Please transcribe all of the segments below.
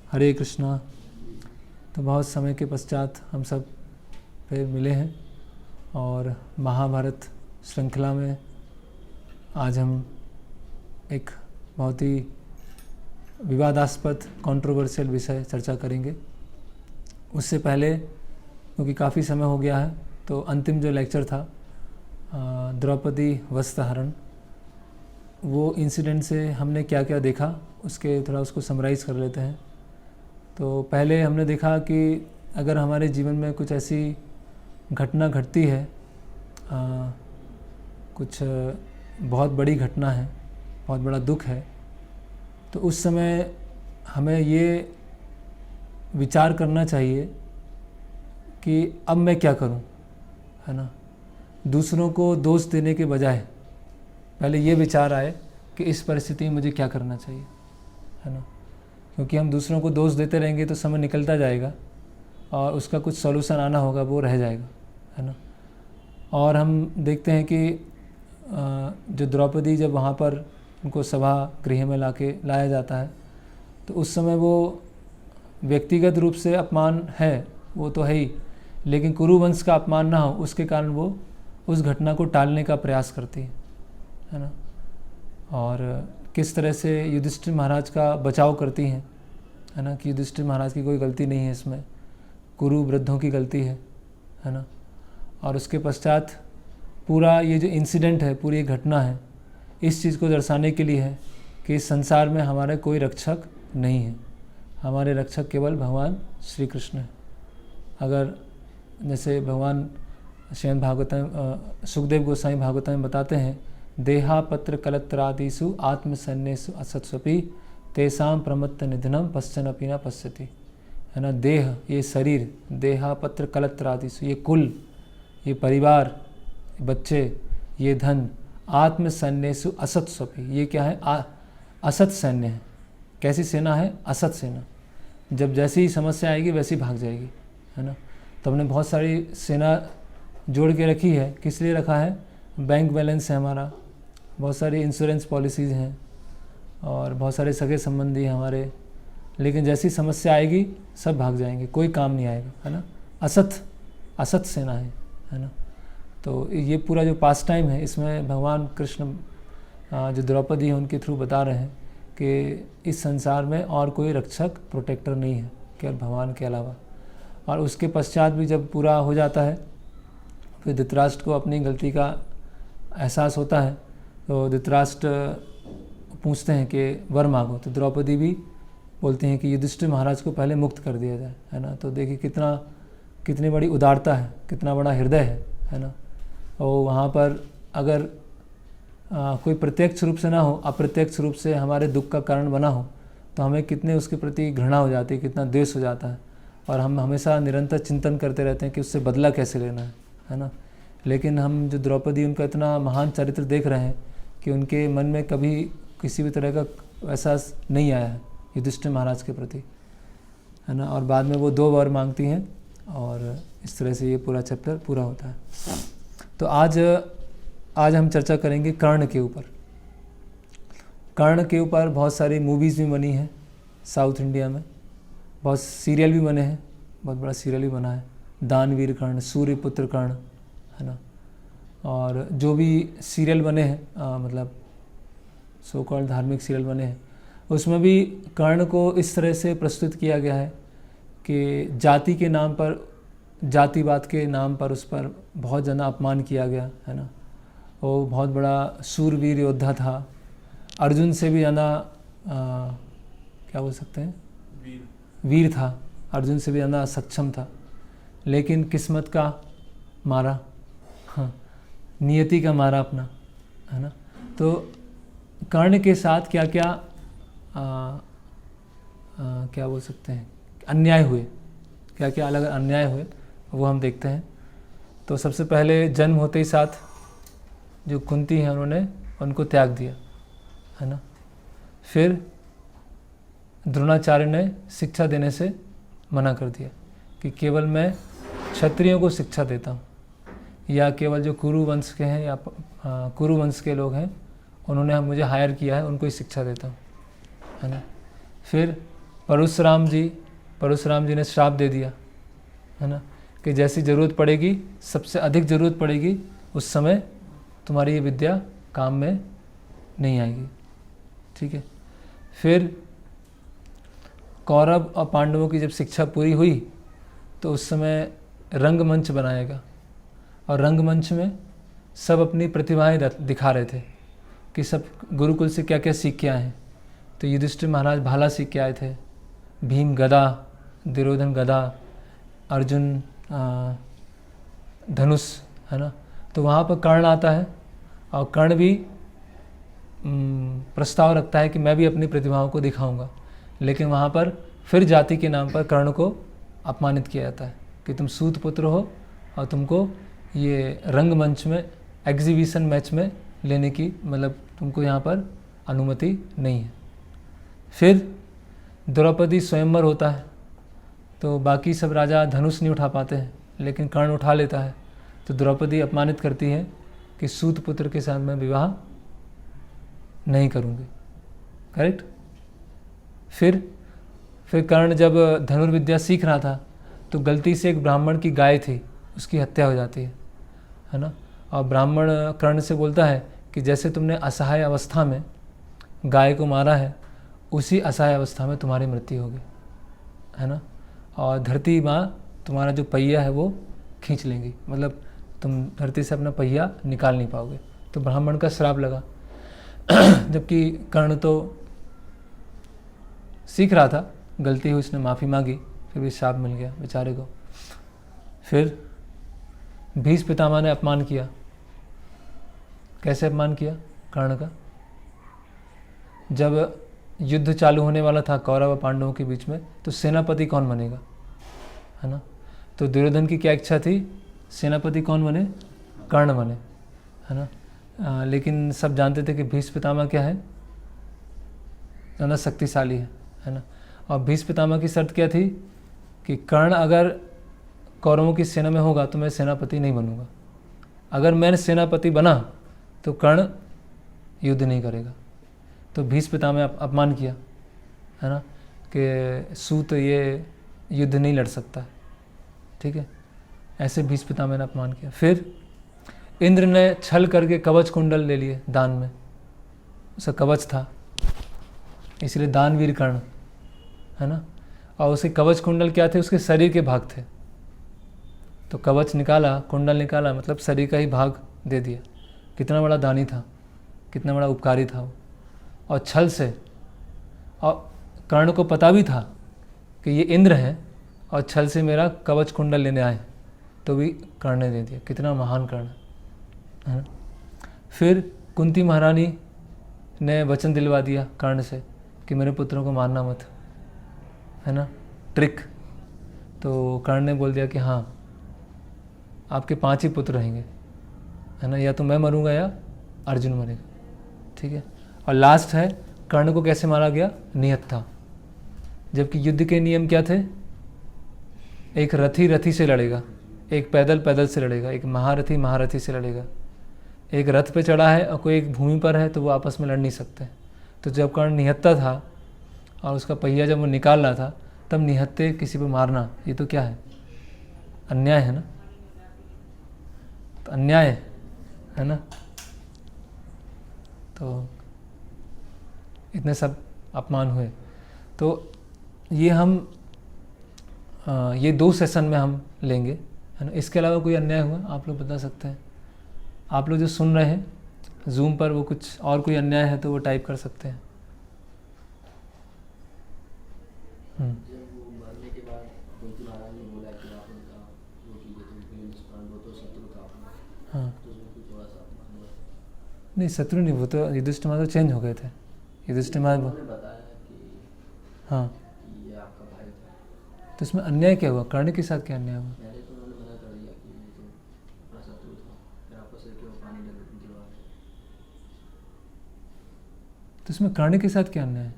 हरे कृष्णा। तो बहुत समय के पश्चात हम सब फिर मिले हैं और महाभारत श्रृंखला में आज हम एक बहुत ही विवादास्पद कंट्रोवर्शियल विषय चर्चा करेंगे। उससे पहले क्योंकि काफ़ी समय हो गया है तो अंतिम जो लेक्चर था द्रौपदी वस्त्रहरण, वो इंसिडेंट से हमने क्या क्या देखा उसके थोड़ा उसको समराइज़ कर लेते हैं। तो पहले हमने देखा कि अगर हमारे जीवन में कुछ ऐसी घटना घटती है, कुछ बहुत बड़ी घटना है, बहुत बड़ा दुख है, तो उस समय हमें ये विचार करना चाहिए कि अब मैं क्या करूं, है ना। दूसरों को दोष देने के बजाय पहले ये विचार आए कि इस परिस्थिति में मुझे क्या करना चाहिए, है ना। क्योंकि हम दूसरों को दोष देते रहेंगे तो समय निकलता जाएगा और उसका कुछ सॉल्यूशन आना होगा, वो रह जाएगा, है ना। और हम देखते हैं कि जो द्रौपदी जब वहाँ पर उनको सभा गृह में लाया जाता है तो उस समय वो व्यक्तिगत रूप से अपमान है, वो तो है ही, लेकिन कुरुवंश का अपमान ना हो उसके कारण वो उस घटना को टालने का प्रयास करती है ना। और किस तरह से युधिष्ठिर महाराज का बचाव करती हैं, है ना, कि युधिष्ठिर महाराज की कोई गलती नहीं है इसमें, कुरु वृद्धों की गलती है ना। और उसके पश्चात पूरा ये जो इंसिडेंट है, पूरी घटना है, इस चीज़ को दर्शाने के लिए है कि इस संसार में हमारा कोई रक्षक नहीं है, हमारे रक्षक केवल भगवान श्री कृष्ण है। अगर जैसे भगवान श्रीमद् भागवत सुखदेव गोस्वामी भागवत में बताते हैं, देहापत्र कलत्रादिषु आत्मसन्नेषु असत्स्वपि तेषां प्रमत्त निधनम पश्चनपि न पश्यति, है ना। देह, ये शरीर, देहापत्र कलत्रादिषु, ये कुल, ये परिवार, बच्चे, ये धन, आत्मसन्नेषु असत्स्वपि, ये क्या है, असत सैन्य है। कैसी सेना है, असत सेना। जब जैसी ही समस्या आएगी वैसी भाग जाएगी, है ना। तो हमने बहुत सारी सेना जोड़ के रखी है। किस लिए रखा है, बैंक बैलेंस है हमारा, बहुत सारी इंश्योरेंस पॉलिसीज़ हैं और बहुत सारे सगे संबंधी हैं हमारे, लेकिन जैसी समस्या आएगी सब भाग जाएंगे, कोई काम नहीं आएगा, है ना। असत सेना है ना। तो ये पूरा जो पास टाइम है इसमें भगवान कृष्ण जो द्रौपदी है उनके थ्रू बता रहे हैं कि इस संसार में और कोई रक्षक, प्रोटेक्टर नहीं है केवल भगवान के अलावा। और उसके पश्चात भी जब पूरा हो जाता है फिर धृतराष्ट्र को अपनी गलती का एहसास होता है, तो धृतराष्ट्र पूछते हैं कि वर मांगो, तो द्रौपदी भी बोलती हैं कि युधिष्ठिर महाराज को पहले मुक्त कर दिया जाए, है ना। तो देखिए कितनी बड़ी उदारता है, कितना बड़ा हृदय है ना। और वहाँ पर अगर कोई प्रत्यक्ष रूप से ना हो, अप्रत्यक्ष रूप से हमारे दुख का कारण बना हो तो हमें कितने उसके प्रति घृणा हो जाती है, कितना द्वेष हो जाता है, और हम हमेशा निरंतर चिंतन करते रहते हैं कि उससे बदला कैसे लेना है ना। लेकिन हम जो द्रौपदी, उनका इतना महान चरित्र देख रहे हैं कि उनके मन में कभी किसी भी तरह का एहसास नहीं आया है युधिष्ठिर महाराज के प्रति, है ना। और बाद में वो 2 वर मांगती हैं और इस तरह से ये पूरा चैप्टर पूरा होता है। तो आज हम चर्चा करेंगे कर्ण के ऊपर। कर्ण के ऊपर बहुत सारी मूवीज़ भी बनी हैं साउथ इंडिया में, बहुत सीरियल भी बने हैं, बहुत बड़ा सीरियल भी बना है, दानवीर कर्ण, सूर्यपुत्र कर्ण, है ना। और जो भी सीरियल बने हैं, मतलब सो कॉल्ड धार्मिक सीरियल बने हैं, उसमें भी कर्ण को इस तरह से प्रस्तुत किया गया है कि जाति के नाम पर, जातिवाद के नाम पर उस पर बहुत ज़्यादा अपमान किया गया, है ना। वो बहुत बड़ा सूरवीर योद्धा था, अर्जुन से भी ज़्यादा क्या बोल सकते हैं, वीर था, अर्जुन से भी ज़्यादा सक्षम था, लेकिन किस्मत का मारा, हाँ, नियति का मारा अपना, है ना। तो कर्ण के साथ क्या क्या क्या बोल सकते हैं, अन्याय हुए, क्या क्या अलग अन्याय हुए वो हम देखते हैं। तो सबसे पहले जन्म होते ही साथ जो कुंती हैं उन्होंने उनको त्याग दिया, है ना। फिर द्रोणाचार्य ने शिक्षा देने से मना कर दिया कि केवल मैं क्षत्रियों को शिक्षा देता हूँ, या केवल जो कुरु वंश के हैं या कुरु वंश के लोग हैं उन्होंने मुझे हायर किया है उनको ही शिक्षा देता हूँ, है ना। फिर परशुराम जी ने श्राप दे दिया, है ना, कि जैसी ज़रूरत पड़ेगी, सबसे अधिक ज़रूरत पड़ेगी, उस समय तुम्हारी ये विद्या काम में नहीं आएगी। ठीक है। फिर कौरव और पांडवों की जब शिक्षा पूरी हुई तो उस समय रंगमंच बनाएगा, और रंगमंच में सब अपनी प्रतिभाएं दिखा रहे थे कि सब गुरुकुल से क्या क्या सीख के आए हैं। तो युधिष्ठिर महाराज भाला सीख के आए थे, भीम गदा, दुर्योधन गदा, अर्जुन धनुष, है ना। तो वहाँ पर कर्ण आता है, और कर्ण भी प्रस्ताव रखता है कि मैं भी अपनी प्रतिभाओं को दिखाऊंगा, लेकिन वहाँ पर फिर जाति के नाम पर कर्ण को अपमानित किया जाता है कि तुम सूत पुत्र हो और तुमको ये रंगमंच में, एग्जीबिशन मैच में लेने की, मतलब तुमको यहाँ पर अनुमति नहीं है। फिर द्रौपदी स्वयंवर होता है, तो बाकी सब राजा धनुष नहीं उठा पाते हैं, लेकिन कर्ण उठा लेता है। तो द्रौपदी अपमानित करती है कि सूत पुत्र के साथ मैं विवाह नहीं करूँगी। करेक्ट। फिर कर्ण जब धनुर्विद्या सीख रहा था तो गलती से एक ब्राह्मण की गाय थी, उसकी हत्या हो जाती है ना। और ब्राह्मण कर्ण से बोलता है कि जैसे तुमने असहाय अवस्था में गाय को मारा है, उसी असहाय अवस्था में तुम्हारी मृत्यु होगी, है ना। और धरती माँ तुम्हारा जो पहिया है वो खींच लेंगी, मतलब तुम धरती से अपना पहिया निकाल नहीं पाओगे। तो ब्राह्मण का श्राप लगा। जबकि कर्ण तो सीख रहा था, गलती हुई, उसने माफ़ी मांगी, फिर भी श्राप मिल गया बेचारे को। फिर भीष्म पितामह ने अपमान किया। कैसे अपमान किया कर्ण का? जब युद्ध चालू होने वाला था कौरव और पांडवों के बीच में, तो सेनापति कौन बनेगा, है ना। तो दुर्योधन की क्या इच्छा थी, सेनापति कौन बने, कर्ण बने, है ना। लेकिन सब जानते थे कि भीष्म पितामह क्या है, ज़्यादा शक्तिशाली है ना। और भीष्म पितामह की शर्त क्या थी कि कर्ण अगर कौरवों की सेना में होगा तो मैं सेनापति नहीं बनूंगा, अगर मैं सेनापति बना तो कर्ण युद्ध नहीं करेगा। तो भीष्म पितामह ने अपमान किया, है ना, कि सूत ये युद्ध नहीं लड़ सकता, ठीक है। ऐसे भीष्म पितामह ने अपमान किया। फिर इंद्र ने छल करके कवच कुंडल ले लिए दान में, उसका कवच था, इसलिए दानवीर कर्ण, है ना। और उसके कवच कुंडल क्या थे, उसके शरीर के भाग थे। तो कवच निकाला, कुंडल निकाला, मतलब शरीर का ही भाग दे दिया। कितना बड़ा दानी था, कितना बड़ा उपकारी था वो। और छल से, और कर्ण को पता भी था कि ये इंद्र है और छल से मेरा कवच कुंडल लेने आए, तो भी कर्ण ने दे दिया। कितना महान कर्ण है ना। फिर कुंती महारानी ने वचन दिलवा दिया कर्ण से कि मेरे पुत्रों को मारना मत, है ना, ट्रिक। तो कर्ण ने बोल दिया कि हाँ, आपके 5 ही पुत्र रहेंगे, है ना, या तो मैं मरूंगा या अर्जुन मरेगा, ठीक है। और लास्ट है, कर्ण को कैसे मारा गया, निहत्था। जबकि युद्ध के नियम क्या थे, एक रथी रथी से लड़ेगा, एक पैदल पैदल से लड़ेगा, एक महारथी महारथी से लड़ेगा। एक रथ पे चढ़ा है और कोई एक भूमि पर है तो वो आपस में लड़ नहीं सकते। तो जब कर्ण निहत्था था और उसका पहिया जब वो निकाल रहा था, तब निहत्थे किसी पे मारना, ये तो क्या है, अन्याय है ना। तो अन्याय है ना। तो इतने सब अपमान हुए। तो ये हम ये 2 सेशन में हम लेंगे, है ना। इसके अलावा कोई अन्याय हुआ आप लोग बता सकते हैं। आप लोग जो सुन रहे हैं जूम पर, वो कुछ और कोई अन्याय है तो वो टाइप कर सकते हैं। हाँ, नहीं शत्रु नहीं, वो तो युधिष्ठिर महाराज तो चेंज हो गए थे। युधिष्ठिर महाराज, हाँ, तो इसमें अन्याय क्या हुआ, कर्ण के साथ क्या अन्याय हुआ? तो इसमें कर्ण के साथ क्या अन्याय है?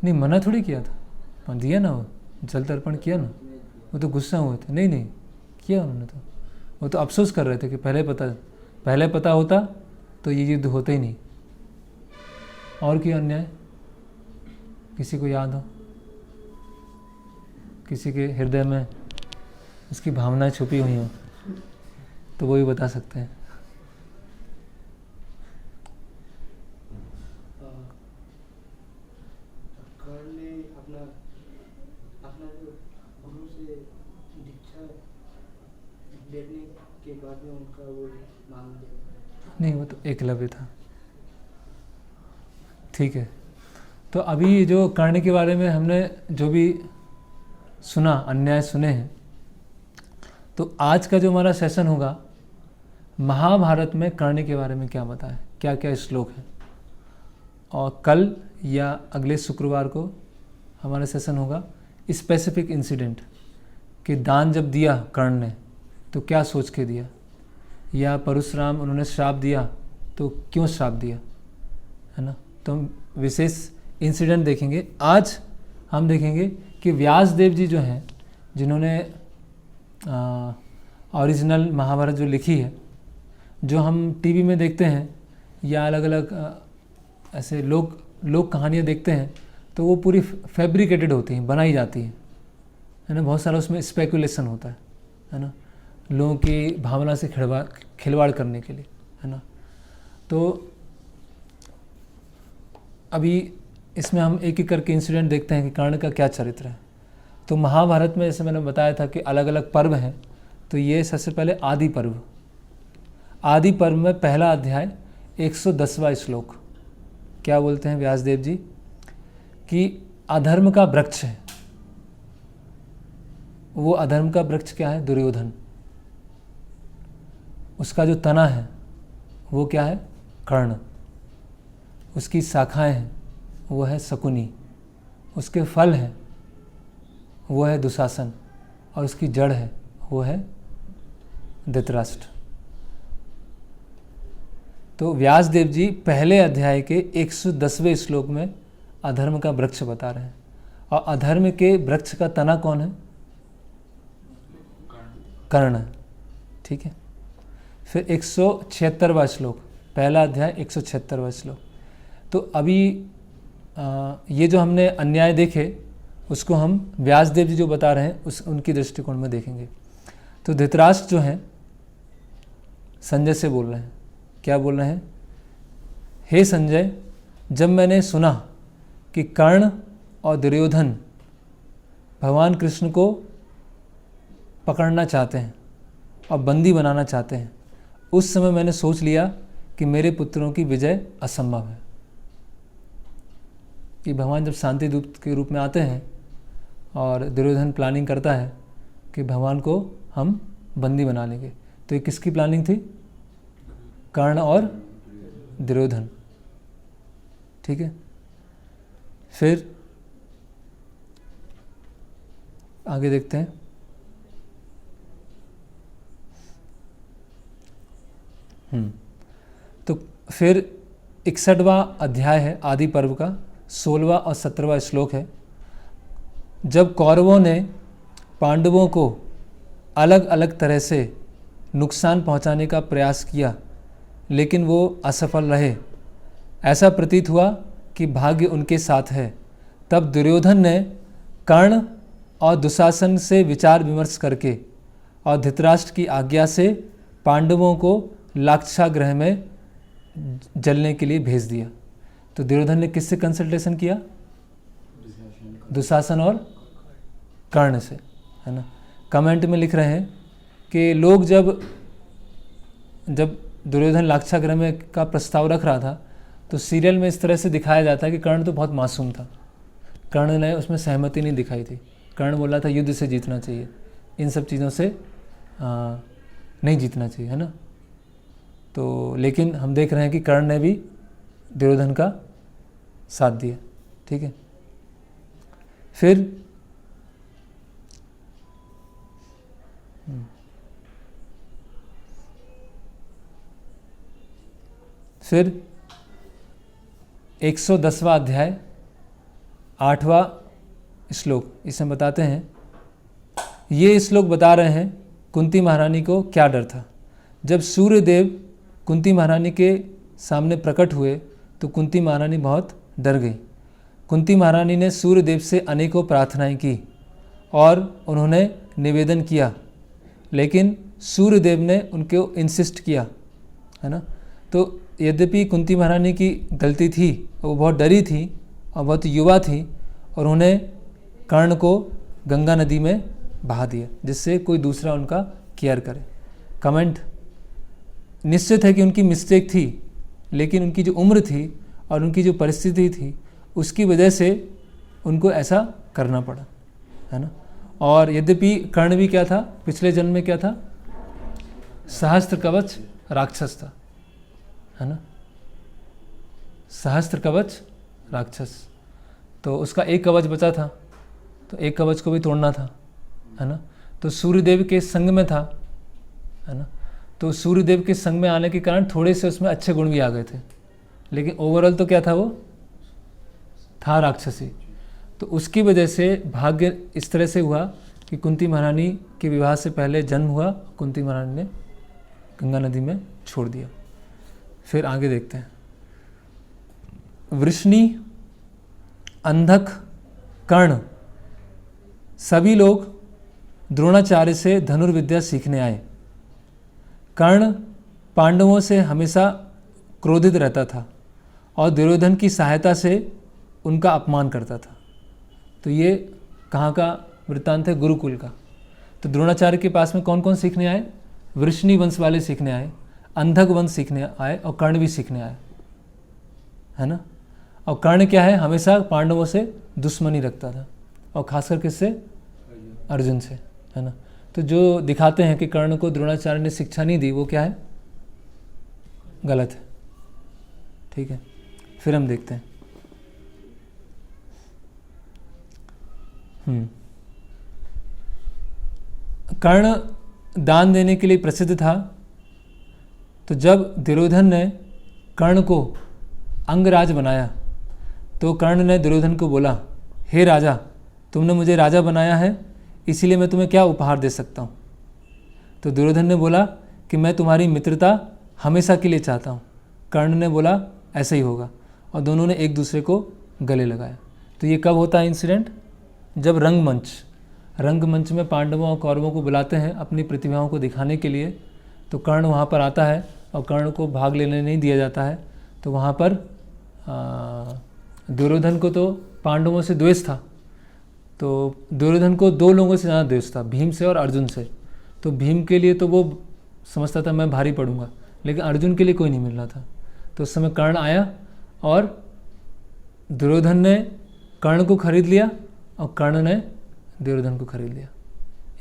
नहीं, मना थोड़ी किया था, दिया ना, वो जल तर्पण किया ना। वो तो गुस्सा हुए थे, नहीं किया उन्होंने। तो वो तो अफसोस कर रहे थे कि पहले पता होता तो ये युद्ध होता ही नहीं। और क्या अन्याय? किसी को याद हो, किसी के हृदय में उसकी भावनाएं छुपी हुई हों तो वो भी बता सकते हैं। कर्ण ने अपना जो गुरु से दीक्षा लेने के बाद में उनका वो मांग लिया। नहीं, वो तो एकलव्य था। ठीक है, तो अभी जो कर्ण के बारे में हमने जो भी सुना, अन्याय सुने हैं, तो आज का जो हमारा सेशन होगा महाभारत में कर्ण के बारे में क्या बताएं, क्या क्या श्लोक है। और कल या अगले शुक्रवार को हमारा सेशन होगा स्पेसिफिक इंसिडेंट कि दान जब दिया कर्ण ने तो क्या सोच के दिया, या परशुराम उन्होंने श्राप दिया तो क्यों श्राप दिया, है ना। तो हम विशेष इंसिडेंट देखेंगे। आज हम देखेंगे कि व्यास देव जी जो हैं, जिन्होंने ओरिजिनल महाभारत जो लिखी है, जो हम टीवी में देखते हैं या अलग अलग ऐसे लोग कहानियाँ देखते हैं, तो वो पूरी फैब्रिकेटेड होती हैं, बनाई जाती हैं, है ना। बहुत सारा उसमें स्पेकुलेशन होता है ना, लोगों की भावना से खिलवाड़ करने के लिए, है ना। तो अभी इसमें हम एक एक करके इंसिडेंट देखते हैं कि कर्ण का क्या चरित्र है। तो महाभारत में जैसे मैंने बताया था कि अलग अलग पर्व हैं, तो ये सबसे पहले आदि पर्व। आदि पर्व में पहला अध्याय 110वां श्लोक क्या बोलते हैं व्यासदेव जी कि अधर्म का वृक्ष है। वो अधर्म का वृक्ष क्या है? दुर्योधन। उसका जो तना है वो क्या है? कर्ण। उसकी शाखाएं हैं वो है शकुनी। उसके फल हैं वो है दुशासन, और उसकी जड़ है वो है धृतराष्ट्र। तो व्यासदेव जी पहले अध्याय के 110वें श्लोक में अधर्म का वृक्ष बता रहे हैं। और अधर्म के वृक्ष का तना कौन है? कर्ण। ठीक है। फिर 176वां श्लोक, पहला अध्याय 176वां श्लोक। तो अभी ये जो हमने अन्याय देखे उसको हम व्यासदेव जी जो बता रहे हैं उनकी दृष्टिकोण में देखेंगे। तो धृतराष्ट्र जो हैं संजय से बोल रहे हैं, क्या बोल रहे हैं? हे संजय, जब मैंने सुना कि कर्ण और दुर्योधन भगवान कृष्ण को पकड़ना चाहते हैं और बंदी बनाना चाहते हैं, उस समय मैंने सोच लिया कि मेरे पुत्रों की विजय असंभव है। कि भगवान जब शांति दूत के रूप में आते हैं और दुर्योधन प्लानिंग करता है कि भगवान को हम बंदी बना लेंगे, तो ये किसकी प्लानिंग थी? कर्ण और दुर्योधन। ठीक है। फिर आगे देखते हैं। तो फिर 61वां अध्याय है आदि पर्व का, 16वां और 17वां श्लोक है। जब कौरवों ने पांडवों को अलग अलग तरह से नुकसान पहुंचाने का प्रयास किया लेकिन वो असफल रहे, ऐसा प्रतीत हुआ कि भाग्य उनके साथ है, तब दुर्योधन ने कर्ण और दुशासन से विचार विमर्श करके और धृतराष्ट्र की आज्ञा से पांडवों को लाक्षागृह में जलने के लिए भेज दिया। तो दुर्योधन ने किससे कंसल्टेशन किया? दुशासन और कर्ण से, है ना। कमेंट में लिख रहे हैं कि लोग जब दुर्योधन लाक्षागृह में का प्रस्ताव रख रहा था तो सीरियल में इस तरह से दिखाया जाता है कि कर्ण तो बहुत मासूम था, कर्ण ने उसमें सहमति नहीं दिखाई थी। कर्ण बोला था युद्ध से जीतना चाहिए, इन सब चीज़ों से नहीं जीतना चाहिए, है ना। तो लेकिन हम देख रहे हैं कि कर्ण ने भी दुर्योधन का साथ दिया। ठीक है। फिर 110वां अध्याय 8वां श्लोक, इसमें बताते हैं, ये श्लोक बता रहे हैं कुंती महारानी को क्या डर था। जब सूर्यदेव कुंती महारानी के सामने प्रकट हुए तो कुंती महारानी बहुत डर गई। कुंती महारानी ने सूर्यदेव से अनेकों प्रार्थनाएं की और उन्होंने निवेदन किया, लेकिन सूर्यदेव ने उनको इंसिस्ट किया, है ना। तो यद्यपि कुंती महारानी की गलती थी, वो बहुत डरी थी और बहुत युवा थी, और उन्होंने कर्ण को गंगा नदी में बहा दिया जिससे कोई दूसरा उनका केयर करे। कमेंट, निश्चित है कि उनकी मिस्टेक थी, लेकिन उनकी जो उम्र थी और उनकी जो परिस्थिति थी उसकी वजह से उनको ऐसा करना पड़ा, है ना। और यद्यपि कर्ण भी क्या था, पिछले जन्म में क्या था, सहस्त्र कवच राक्षस था, है ना, सहस्त्र कवच राक्षस। तो उसका एक कवच बचा था, तो एक कवच को भी तोड़ना था, है ना। तो सूर्यदेव के संग में था, है ना। तो सूर्यदेव के संग में आने के कारण थोड़े से उसमें अच्छे गुण भी आ गए थे, लेकिन ओवरऑल तो क्या था, वो था राक्षसी। तो उसकी वजह से भाग्य इस तरह से हुआ कि कुंती महारानी के विवाह से पहले जन्म हुआ, कुंती महारानी ने गंगा नदी में छोड़ दिया। फिर आगे देखते हैं। वृष्णि, अंधक, कर्ण सभी लोग द्रोणाचार्य से धनुर्विद्या सीखने आए। कर्ण पांडवों से हमेशा क्रोधित रहता था और दुर्योधन की सहायता से उनका अपमान करता था। तो ये कहाँ का वृत्तांत है, गुरुकुल का। तो द्रोणाचार्य के पास में कौन कौन सीखने आए, वृष्णि वंश वाले सीखने आए, अंधक वंश सीखने आए और कर्ण भी सीखने आए, है ना। और कर्ण क्या है, हमेशा पांडवों से दुश्मनी रखता था, और खासकर किससे, अर्जुन से, है ना। तो जो दिखाते हैं कि कर्ण को द्रोणाचार्य ने शिक्षा नहीं दी, वो क्या है, गलत है, ठीक है। फिर हम देखते हैं। कर्ण दान देने के लिए प्रसिद्ध था। तो जब दुर्योधन ने कर्ण को अंगराज बनाया, तो कर्ण ने दुर्योधन को बोला, हे राजा, तुमने मुझे राजा बनाया है, इसीलिए मैं तुम्हें क्या उपहार दे सकता हूँ। तो दुर्योधन ने बोला कि मैं तुम्हारी मित्रता हमेशा के लिए चाहता हूँ। कर्ण ने बोला ऐसा ही होगा, और दोनों ने एक दूसरे को गले लगाया। तो ये कब होता है इंसिडेंट, जब रंगमंच में पांडवों और कौरवों को बुलाते हैं अपनी प्रतिभाओं को दिखाने के लिए। तो कर्ण वहाँ पर आता है और कर्ण को भाग लेने नहीं दिया जाता है। तो वहाँ पर दुर्योधन को तो पांडवों से द्वेष था, तो दुर्योधन को दो लोगों से ज़्यादा द्वेष था, भीम से और अर्जुन से। तो भीम के लिए तो वो समझता था मैं भारी पड़ूंगा, लेकिन अर्जुन के लिए कोई नहीं मिल रहा था। तो उस समय कर्ण आया और दुर्योधन ने कर्ण को खरीद लिया और कर्ण ने दुर्योधन को खरीद लिया।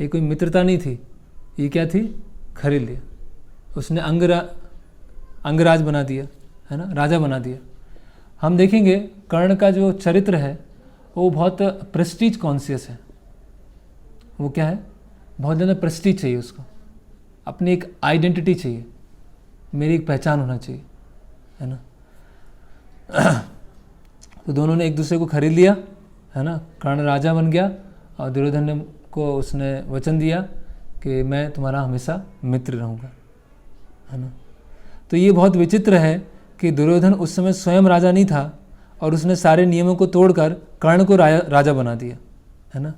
ये कोई मित्रता नहीं थी, ये क्या थी, खरीद लिया। उसने अंगराज बना दिया, है ना, राजा बना दिया। हम देखेंगे कर्ण का जो चरित्र है वो बहुत प्रेस्टीज कॉन्शियस है। वो क्या है, बहुत ज़्यादा प्रेस्टीज चाहिए उसको, अपनी एक आइडेंटिटी चाहिए, मेरी एक पहचान होना चाहिए, है ना। तो दोनों ने एक दूसरे को खरीद लिया, है ना। कर्ण राजा बन गया और दुर्योधन ने को उसने वचन दिया कि मैं तुम्हारा हमेशा मित्र रहूँगा, है ना। तो ये बहुत विचित्र है कि दुर्योधन उस समय स्वयं राजा नहीं था और उसने सारे नियमों को तोड़कर कर्ण को राजा बना दिया, है ना।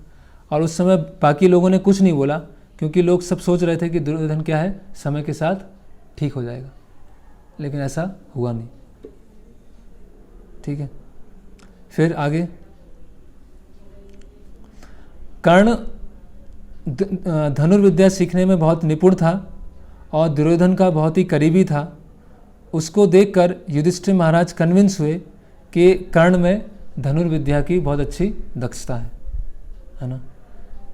और उस समय बाकी लोगों ने कुछ नहीं बोला, क्योंकि लोग सब सोच रहे थे कि दुर्योधन क्या है, समय के साथ ठीक हो जाएगा, लेकिन ऐसा हुआ नहीं, ठीक है। फिर आगे, कर्ण धनुर्विद्या सीखने में बहुत निपुण था और दुर्योधन का बहुत ही करीबी था। उसको देखकर युधिष्ठिर महाराज कन्विंस हुए कि कर्ण में धनुर्विद्या की बहुत अच्छी दक्षता है ना।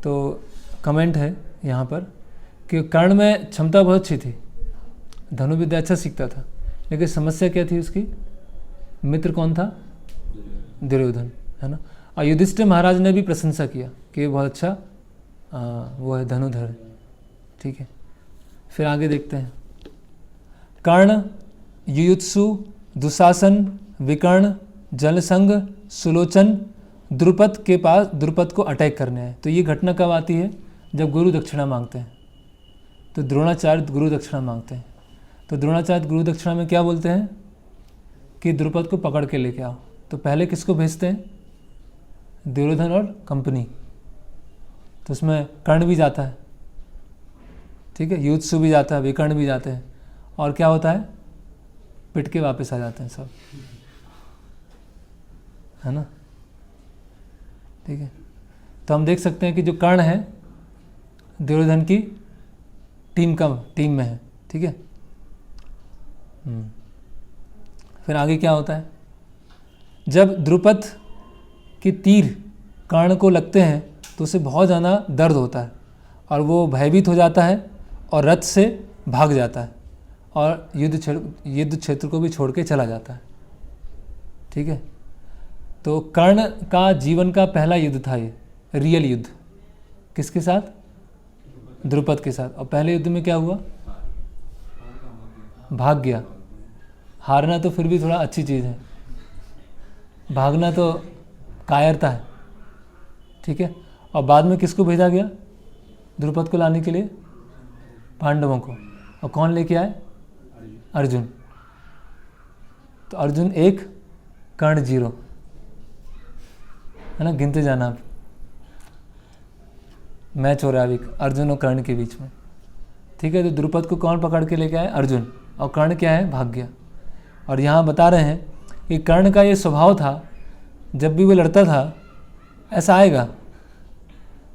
तो कमेंट है यहाँ पर कि कर्ण में क्षमता बहुत अच्छी थी, धनुर्विद्या अच्छा सीखता था, लेकिन समस्या क्या थी उसकी, मित्र कौन था, दुर्योधन, है ना। और युधिष्ठिर महाराज ने भी प्रशंसा किया कि ये बहुत अच्छा वो है, धनुधर है, ठीक है। फिर आगे देखते हैं। कर्ण, युयुत्सु, दुशासन, विकर्ण, जलसंग, सुलोचन द्रुपद के पास, द्रुपद को अटैक करने आए। तो ये घटना कब आती है, जब गुरु दक्षिणा मांगते हैं। तो द्रोणाचार्य गुरु दक्षिणा मांगते हैं। तो द्रोणाचार्य गुरु दक्षिणा में क्या बोलते हैं कि द्रुपद को पकड़ के लेके आओ। तो पहले किसको भेजते हैं, दुर्योधन और कंपनी, तो उसमें कर्ण भी जाता है, ठीक है, युत्सु भी जाता है, विकर्ण भी जाते हैं, और क्या होता है, पिट के वापस आ जाते हैं सब, है ना, ठीक है। तो हम देख सकते हैं कि जो कर्ण है दुर्योधन की टीम में है, ठीक है। फिर आगे क्या होता है, जब द्रुपद के तीर कर्ण को लगते हैं तो उसे बहुत ज़्यादा दर्द होता है और वो भयभीत हो जाता है और रथ से भाग जाता है और युद्ध क्षेत्र को भी छोड़ के चला जाता है, ठीक है। तो कर्ण का जीवन का पहला युद्ध था ये, रियल युद्ध, किसके साथ, द्रुपद के साथ। और पहले युद्ध में क्या हुआ, भाग गया। हारना तो फिर भी थोड़ा अच्छी चीज़ है, भागना तो कायरता है, ठीक है। और बाद में किसको भेजा गया द्रुपद को लाने के लिए, पांडवों को, और कौन लेके आए, अर्जुन। तो अर्जुन 1 कर्ण 0, है ना, गिनते जाना आप, मैच हो रहा है अभी अर्जुन और कर्ण के बीच में, ठीक है। तो द्रुपद को कौन पकड़ के लेके आए, अर्जुन, और कर्ण क्या है, भाग गया। और यहाँ बता रहे हैं कि कर्ण का ये स्वभाव था, जब भी वो लड़ता था ऐसा आएगा,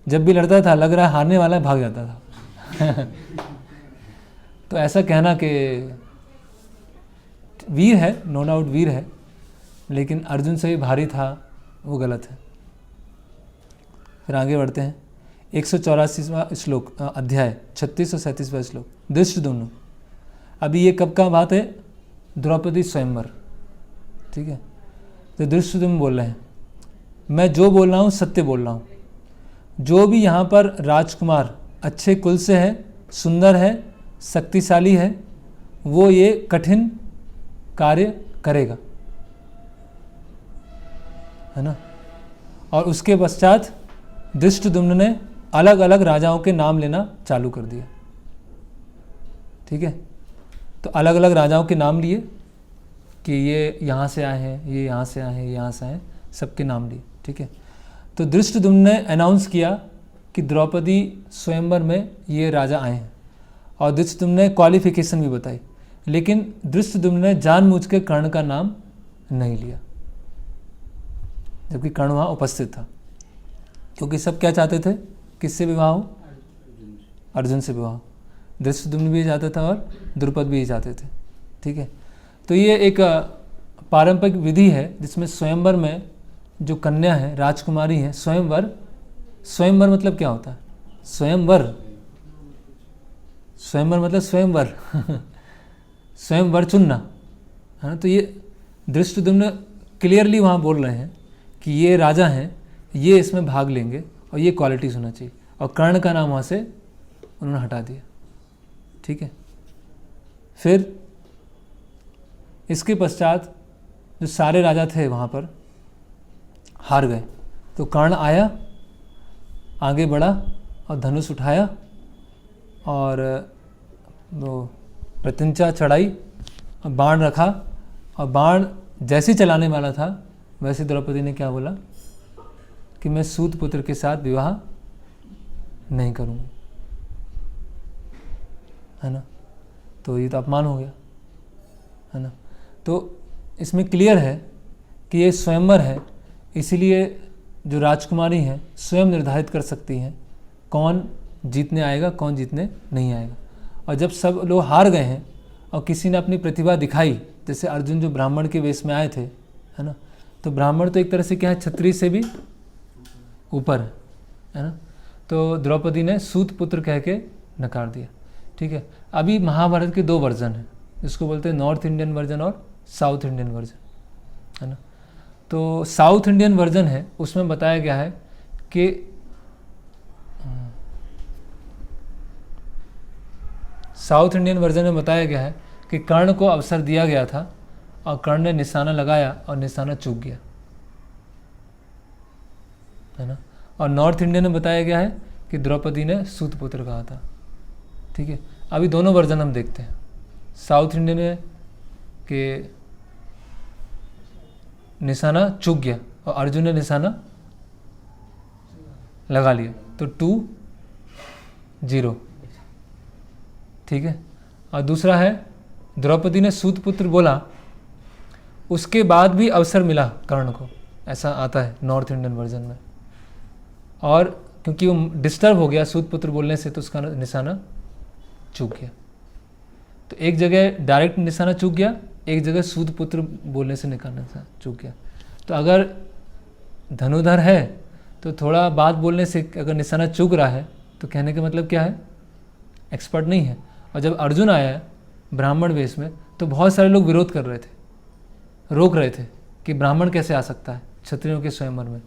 जब भी लड़ता था लग रहा है हारने वाला है, भाग जाता था तो ऐसा कहना कि वीर है, नो डाउट वीर है, लेकिन अर्जुन से भी भारी था, वो गलत है। फिर आगे बढ़ते हैं, 184वां श्लोक, अध्याय 36 और 37वां श्लोक, धृष्टद्युम्न। अभी ये कब का बात है, द्रौपदी स्वयंवर, ठीक है। तो धृष्टद्युम्न बोल रहे हैं, मैं जो बोल रहा हूँ सत्य बोल रहा हूँ, जो भी यहाँ पर राजकुमार अच्छे कुल से है, सुंदर है, शक्तिशाली है, वो ये कठिन कार्य करेगा, है ना। और उसके पश्चात धृष्टद्युम्न ने अलग अलग राजाओं के नाम लेना चालू कर दिया, ठीक है। तो अलग अलग राजाओं के नाम लिए कि ये यहाँ से आए हैं, ये यहाँ से आए हैं, ये यहाँ से आए हैं, सबके नाम लिए, ठीक है। तो धृष्टद्युम्न ने अनाउंस किया कि द्रौपदी स्वयंवर में ये राजा आए हैं, और धृष्टद्युम्न ने क्वालिफिकेशन भी बताई, लेकिन धृष्टद्युम्न ने जानबूझ के कर्ण का नाम नहीं लिया, जबकि कर्ण वहाँ उपस्थित था, क्योंकि सब क्या चाहते थे, किससे विवाह हो, अर्जुन से विवाह। धृष्टद्युम्न भी चाहता था और द्रुपद भी चाहते थे, ठीक है। तो ये एक पारंपरिक विधि है जिसमें स्वयंवर में जो कन्या है, राजकुमारी है, स्वयंवर, स्वयंवर मतलब क्या होता है, स्वयंवर, स्वयंवर मतलब स्वयंवर स्वयंवर चुनना, है ना। तो ये धृष्टद्युम्न क्लियरली वहाँ बोल रहे हैं कि ये राजा हैं, ये इसमें भाग लेंगे और ये क्वालिटीज होना चाहिए, और कर्ण का नाम वहाँ से उन्होंने हटा दिया, ठीक है। फिर इसके पश्चात जो सारे राजा थे वहाँ पर हार गए, तो कर्ण आया, आगे बढ़ा और धनुष उठाया और वो प्रत्यंचा चढ़ाई और बाण रखा, और बाण जैसे चलाने वाला था वैसे द्रौपदी ने क्या बोला कि मैं सूत पुत्र के साथ विवाह नहीं करूँगी, है ना। तो ये तो अपमान हो गया, है ना। तो इसमें क्लियर है कि ये स्वयंवर है, इसीलिए जो राजकुमारी हैं स्वयं निर्धारित कर सकती हैं कौन जीतने आएगा, कौन जीतने नहीं आएगा। और जब सब लोग हार गए हैं और किसी ने अपनी प्रतिभा दिखाई, जैसे अर्जुन जो ब्राह्मण के वेश में आए थे, है ना, तो ब्राह्मण तो एक तरह से क्या है, क्षत्रिय से भी ऊपर है ना। तो द्रौपदी ने सूत पुत्र कह के नकार दिया, ठीक है। अभी महाभारत के 2 वर्जन हैं, जिसको बोलते हैं नॉर्थ इंडियन वर्जन और साउथ इंडियन वर्जन, है ना। तो साउथ इंडियन वर्जन है, उसमें बताया गया है कि साउथ इंडियन वर्जन में बताया गया है कि कर्ण को अवसर दिया गया था और कर्ण ने निशाना लगाया और निशाना चूक गया, है ना। और नॉर्थ इंडियन में बताया गया है कि द्रौपदी ने सूत पुत्र कहा था, ठीक है। अभी दोनों वर्जन हम देखते हैं। साउथ इंडियन में कि निशाना चूक गया और अर्जुन ने निशाना लगा लिया तो 2 0, ठीक है। और दूसरा है द्रौपदी ने सूतपुत्र बोला, उसके बाद भी अवसर मिला कर्ण को, ऐसा आता है नॉर्थ इंडियन वर्जन में। और क्योंकि वो डिस्टर्ब हो गया सूतपुत्र बोलने से तो उसका निशाना चूक गया। तो एक जगह डायरेक्ट निशाना चूक गया, एक जगह सूतपुत्र बोलने से निशाना चूक गया। तो अगर धनुधर है तो थोड़ा बात बोलने से अगर निशाना चूक रहा है तो कहने का मतलब क्या है, एक्सपर्ट नहीं है। और जब अर्जुन आया ब्राह्मण वेश में तो बहुत सारे लोग विरोध कर रहे थे, रोक रहे थे कि ब्राह्मण कैसे आ सकता है क्षत्रियों के स्वयंवर में।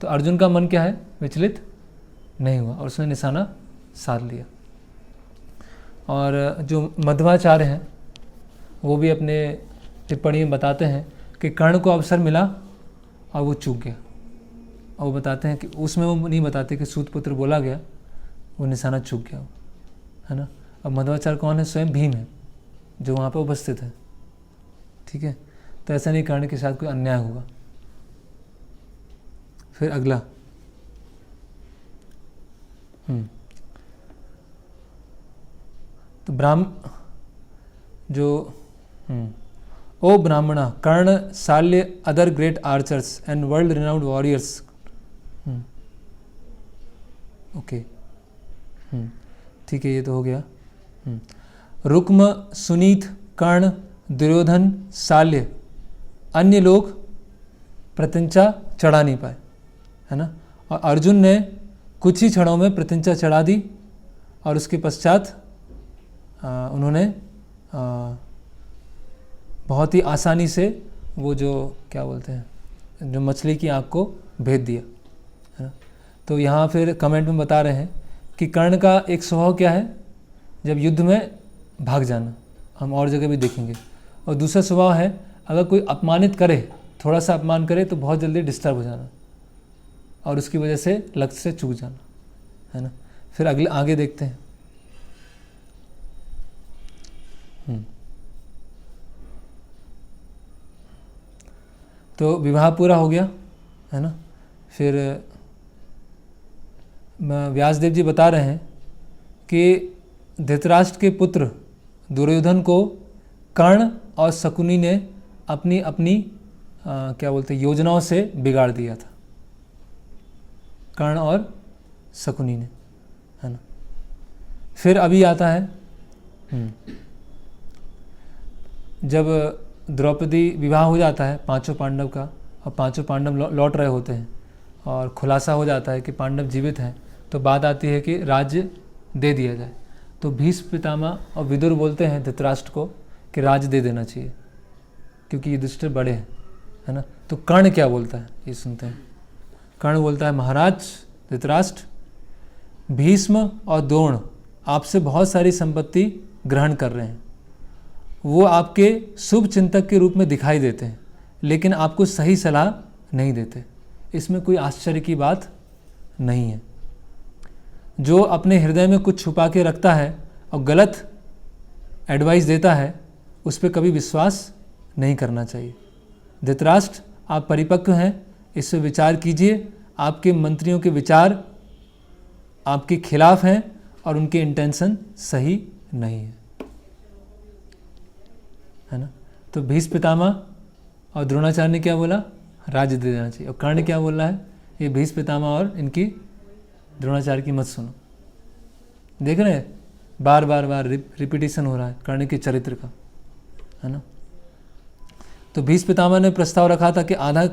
तो अर्जुन का मन क्या है, विचलित नहीं हुआ और उसने निशाना साध लिया। और जो मध्वाचार्य हैं वो भी अपने टिप्पणी में बताते हैं कि कर्ण को अवसर मिला और वो चूक गया। और वो बताते हैं कि उसमें वो नहीं बताते कि सूतपुत्र बोला गया, वो निशाना चूक गया, है ना। अब मध्वाचार्य कौन है, स्वयं भीम है जो वहाँ पर उपस्थित है, ठीक है। तो ऐसा नहीं कर्ण के साथ कोई अन्याय हुआ। फिर अगला तो O Brahmana Karna Shalya other great archers and world renowned warriors. Okay, ठीक है, ये तो हो गया। रुक्म सुनीत कर्ण दुर्योधन शाल्य, अन्य लोग प्रत्यंचा चढ़ा नहीं पाए, है ना। और अर्जुन ने कुछ ही क्षणों में प्रत्यंचा चढ़ा दी और उसके पश्चात उन्होंने बहुत ही आसानी से वो जो क्या बोलते हैं, जो मछली की आँख को भेद दिया, है ना। तो यहाँ फिर कमेंट में बता रहे हैं कि कर्ण का एक स्वभाव क्या है, जब युद्ध में भाग जाना, हम और जगह भी देखेंगे। और दूसरा स्वभाव है अगर कोई अपमानित करे, थोड़ा सा अपमान करे तो बहुत जल्दी डिस्टर्ब हो जाना और उसकी वजह से लक्ष्य से चूक जाना, है ना। फिर अगले आगे देखते हैं। तो विवाह पूरा हो गया, है ना। फिर व्यासदेव जी बता रहे हैं कि धृतराष्ट्र के पुत्र दुर्योधन को कर्ण और शकुनी ने अपनी अपनी क्या बोलते हैं योजनाओं से बिगाड़ दिया था, कर्ण और शकुनी ने, है ना। फिर अभी आता है जब द्रौपदी विवाह हो जाता है पांचों पांडव का और पांचों पांडव लौट रहे होते हैं और खुलासा हो जाता है कि पांडव जीवित हैं, तो बात आती है कि राज्य दे दिया जाए। तो भीष्म पितामह और विदुर बोलते हैं धृतराष्ट्र को कि राज्य दे देना चाहिए क्योंकि युधिष्ठिर बड़े हैं, है ना। तो कर्ण क्या बोलता है ये सुनते हैं। कर्ण बोलता है, महाराज धृतराष्ट्र, भीष्म और द्रोण आपसे बहुत सारी संपत्ति ग्रहण कर रहे हैं, वो आपके शुभ चिंतक के रूप में दिखाई देते हैं लेकिन आपको सही सलाह नहीं देते, इसमें कोई आश्चर्य की बात नहीं है। जो अपने हृदय में कुछ छुपा के रखता है और गलत एडवाइस देता है उस पर कभी विश्वास नहीं करना चाहिए। धृतराष्ट्र, आप परिपक्व हैं, इस पर विचार कीजिए। आपके मंत्रियों के विचार आपके खिलाफ हैं और उनके इंटेंशन सही नहीं है ना। तो भीष्म पितामह और द्रोणाचार्य ने क्या बोला, राज्य दे देना चाहिए। और कर्ण क्या बोल रहा है, ये भीष्म पितामह और इनकी द्रोणाचार्य की मत सुनो। देख रहे हैं बार बार रिपीटिशन हो रहा है कर्ण के चरित्र का, है ना। तो भीष्म पितामह ने प्रस्ताव रखा था कि आधा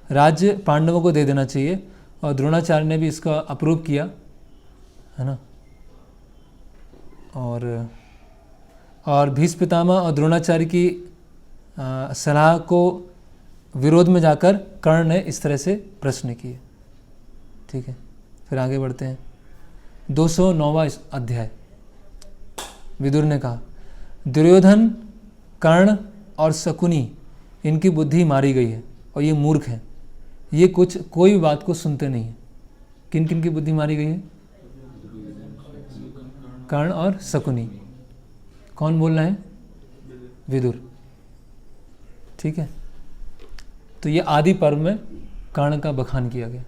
राज्य पांडवों को दे देना चाहिए और द्रोणाचार्य ने भी इसका अप्रूव किया, है ना। और भीष्म पितामह और द्रोणाचार्य की सलाह को विरोध में जाकर कर्ण ने इस तरह से प्रश्न किए, ठीक है। फिर आगे बढ़ते हैं। 209वां अध्याय। विदुर ने कहा, दुर्योधन, कर्ण और शकुनी, इनकी बुद्धि मारी गई है और ये मूर्ख हैं, ये कोई बात को सुनते नहीं हैं। किन किन की बुद्धि मारी गई है, कर्ण और शकुनी। कौन बोल रहे हैं, विदुर, ठीक है। तो ये आदि पर्व में कर्ण का बखान किया गया।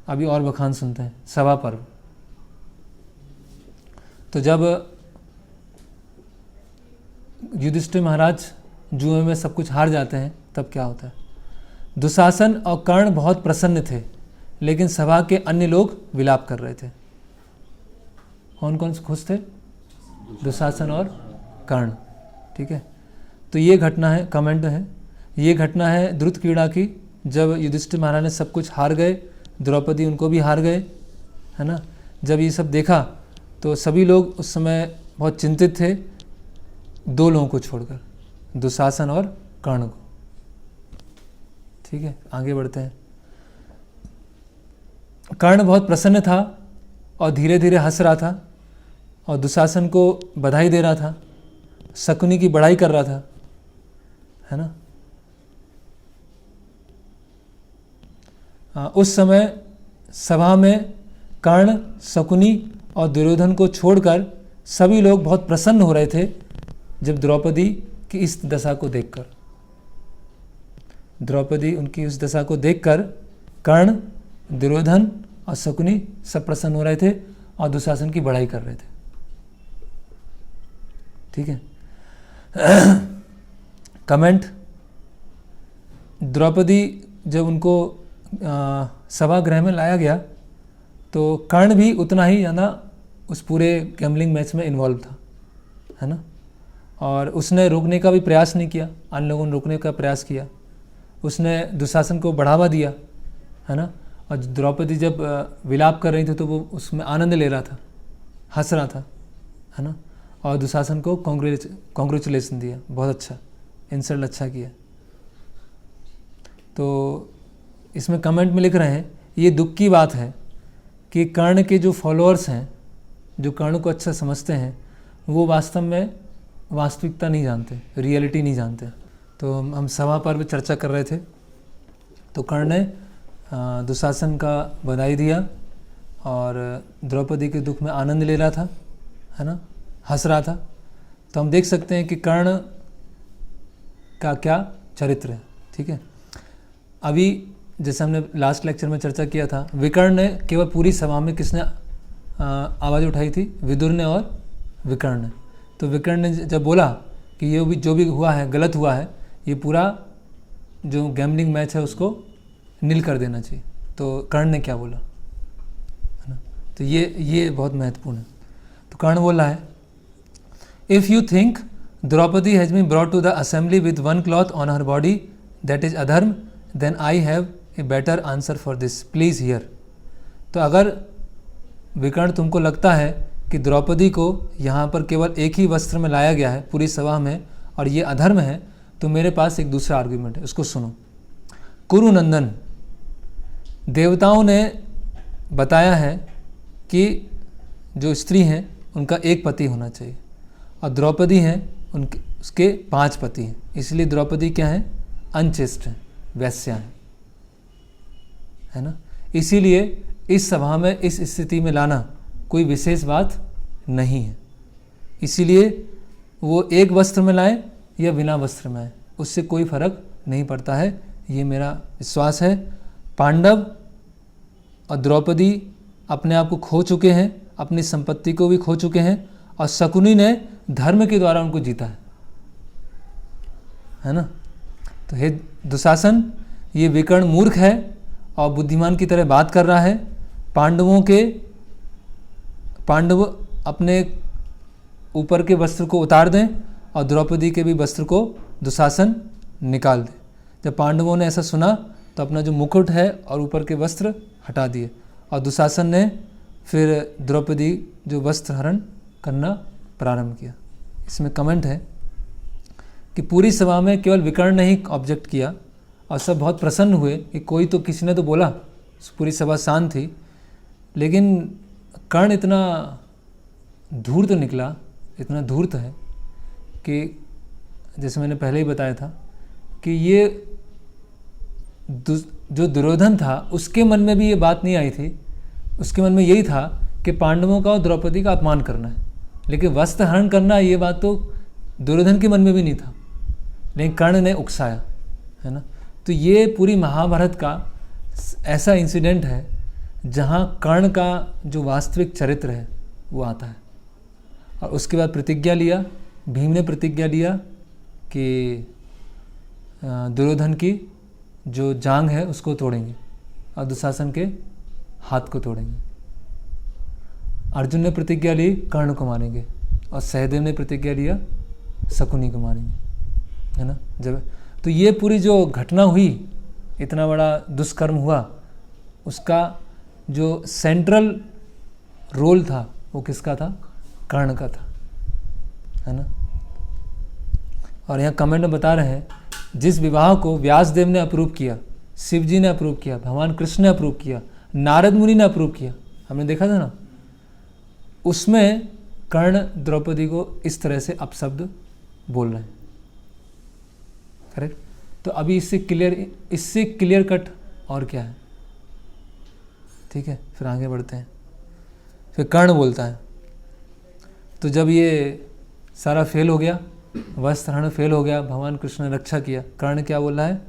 अभी और बखान सुनते हैं। सभा पर्व, तो जब युधिष्ठिर महाराज जुए में सब कुछ हार जाते हैं तब क्या होता है? दुशासन और कर्ण बहुत प्रसन्न थे, लेकिन सभा के अन्य लोग विलाप कर रहे थे। कौन कौन खुश थे? दुशासन और कर्ण। ठीक है, तो ये घटना है, कमेंट है, ये घटना है द्रुत क्रीड़ा की, जब युधिष्ठिर महाराज ने सब कुछ हार गए, द्रौपदी उनको भी हार गए, है ना। जब ये सब देखा तो सभी लोग उस समय बहुत चिंतित थे, दो लोगों को छोड़कर, दुशासन और कर्ण को। ठीक है, आगे बढ़ते हैं। कर्ण बहुत प्रसन्न था और धीरे धीरे हंस रहा था और दुशासन को बधाई दे रहा था, शकुनी की बड़ाई कर रहा था, है ना। उस समय सभा में कर्ण, शकुनी और दुर्योधन को छोड़कर सभी लोग बहुत प्रसन्न हो रहे थे जब द्रौपदी की इस दशा को देखकर। द्रौपदी उनकी उस दशा को देखकर कर्ण, दुर्योधन और शकुनी सब प्रसन्न हो रहे थे और दुशासन की बड़ाई कर रहे थे। ठीक है। कमेंट, द्रौपदी जब उनको सभागृह में लाया गया तो कर्ण भी उतना ही ज़्यादा उस पूरे गैम्बलिंग मैच में इन्वॉल्व था, है ना। और उसने रोकने का भी प्रयास नहीं किया, अन्य लोगों ने रोकने का प्रयास किया, उसने दुशासन को बढ़ावा दिया, है ना। और द्रौपदी जब विलाप कर रही थी तो वो उसमें आनंद ले रहा था, हंस रहा था, है ना। और दुशासन को कॉन्ग्रेचुलेसन दिया, बहुत अच्छा, इंसल्ट अच्छा किया। तो इसमें कमेंट में लिख रहे हैं, ये दुख की बात है कि कर्ण के जो फॉलोअर्स हैं, जो कर्ण को अच्छा समझते हैं, वो वास्तव में वास्तविकता नहीं जानते, रियलिटी नहीं जानते। तो हम सभा पर भी चर्चा कर रहे थे, तो कर्ण ने दुशासन का बधाई दिया और द्रौपदी के दुख में आनंद ले रहा था, है ना, हंस रहा था। तो हम देख सकते हैं कि कर्ण का क्या चरित्र है। ठीक है, अभी जैसे हमने लास्ट लेक्चर में चर्चा किया था, विकर्ण ने केवल पूरी सभा में किसने आवाज़ उठाई थी? विदुर ने और विकर्ण ने। तो विकर्ण ने जब बोला कि ये भी जो भी हुआ है गलत हुआ है, ये पूरा जो गैम्बलिंग मैच है उसको नील कर देना चाहिए, तो कर्ण ने क्या बोला, है ना। तो ये बहुत महत्वपूर्ण है। तो कर्ण बोला है, if you think Draupadi has been brought to the assembly with one cloth on her body that is अधर्म, then I have a better answer for this, please hear. तो अगर विकर्ण तुमको लगता है कि द्रौपदी को यहाँ पर केवल एक ही वस्त्र में लाया गया है पूरी सभा में और ये अधर्म है, तो मेरे पास एक दूसरा आर्गुमेंट है, उसको सुनो। कुरुनंदन, देवताओं ने बताया है कि जो स्त्री हैं उनका एक पति होना चाहिए और द्रौपदी हैं उनके उसके 5 पति हैं, इसलिए द्रौपदी क्या है? अनचेस्ट है, वैश्या है ना। इसीलिए इस सभा में इस स्थिति में लाना कोई विशेष बात नहीं है, इसीलिए वो एक वस्त्र में लाए या बिना वस्त्र में आए उससे कोई फर्क नहीं पड़ता है, ये मेरा विश्वास है। पांडव और द्रौपदी अपने आप को खो चुके हैं, अपनी संपत्ति को भी खो चुके हैं और शकुनी ने धर्म के द्वारा उनको जीता है ना। तो हे दुशासन, ये विकर्ण मूर्ख है और बुद्धिमान की तरह बात कर रहा है। पांडव अपने ऊपर के वस्त्र को उतार दें और द्रौपदी के भी वस्त्र को दुशासन निकाल दे। जब पांडवों ने ऐसा सुना तो अपना जो मुकुट है और ऊपर के वस्त्र हटा दिए और दुशासन ने फिर द्रौपदी जो वस्त्र हरण करना प्रारंभ किया। इसमें कमेंट है कि पूरी सभा में केवल विकर्ण ने ही ऑब्जेक्ट किया और सब बहुत प्रसन्न हुए कि कोई तो किसी ने तो बोला, पूरी सभा शांत थी। लेकिन कर्ण इतना धूर्त निकला, इतना धूर्त है कि जैसे मैंने पहले ही बताया था कि ये जो दुर्योधन था उसके मन में भी ये बात नहीं आई थी, उसके मन में यही था कि पांडवों का और द्रौपदी का अपमान करना है, लेकिन वस्त्र हरण करना ये बात तो दुर्योधन के मन में भी नहीं था, लेकिन कर्ण ने उकसाया, है ना। तो ये पूरी महाभारत का ऐसा इंसिडेंट है जहाँ कर्ण का जो वास्तविक चरित्र है वो आता है। और उसके बाद प्रतिज्ञा लिया, भीम ने प्रतिज्ञा लिया कि दुर्योधन की जो जांघ है उसको तोड़ेंगे और दुशासन के हाथ को तोड़ेंगे। अर्जुन ने प्रतिज्ञा ली कर्ण को मारेंगे और सहदेव ने प्रतिज्ञा लिया शकुनी को मारेंगे, है ना। जब तो ये पूरी जो घटना हुई, इतना बड़ा दुष्कर्म हुआ, उसका जो सेंट्रल रोल था वो किसका था? कर्ण का था, है ना। और यहाँ कमेंट में बता रहे हैं जिस विवाह को व्यासदेव ने अप्रूव किया, शिव जी ने अप्रूव किया, भगवान कृष्ण ने अप्रूव किया, नारद मुनि ने अप्रूव किया, हमने देखा था ना, उसमें कर्ण द्रौपदी को इस तरह से अपशब्द बोल रहे हैं। करेक्ट। तो अभी इससे क्लियर कट और क्या है? ठीक है, फिर आगे बढ़ते हैं। फिर कर्ण बोलता है, तो जब ये सारा फेल हो गया, वस्त्रहरण फेल हो गया, भगवान कृष्ण ने रक्षा किया, कर्ण क्या बोल रहा है?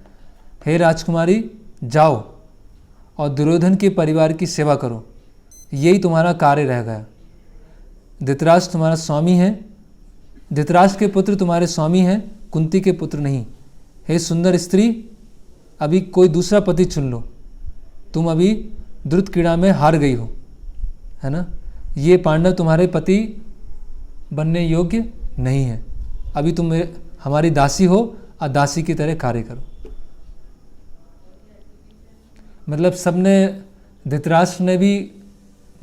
हे राजकुमारी, जाओ और दुर्योधन के परिवार की सेवा करो, यही तुम्हारा कार्य रह गया। धृतराष्ट्र तुम्हारा स्वामी है, धृतराष्ट्र के पुत्र तुम्हारे स्वामी हैं, कुंती के पुत्र नहीं। हे सुंदर स्त्री, अभी कोई दूसरा पति चुन लो, तुम अभी द्रुत क्रीड़ा में हार गई हो, है ना। ये पांडव तुम्हारे पति बनने योग्य नहीं है, अभी तुम हमारी दासी हो और दासी की तरह कार्य करो। मतलब सबने, धृतराष्ट्र ने भी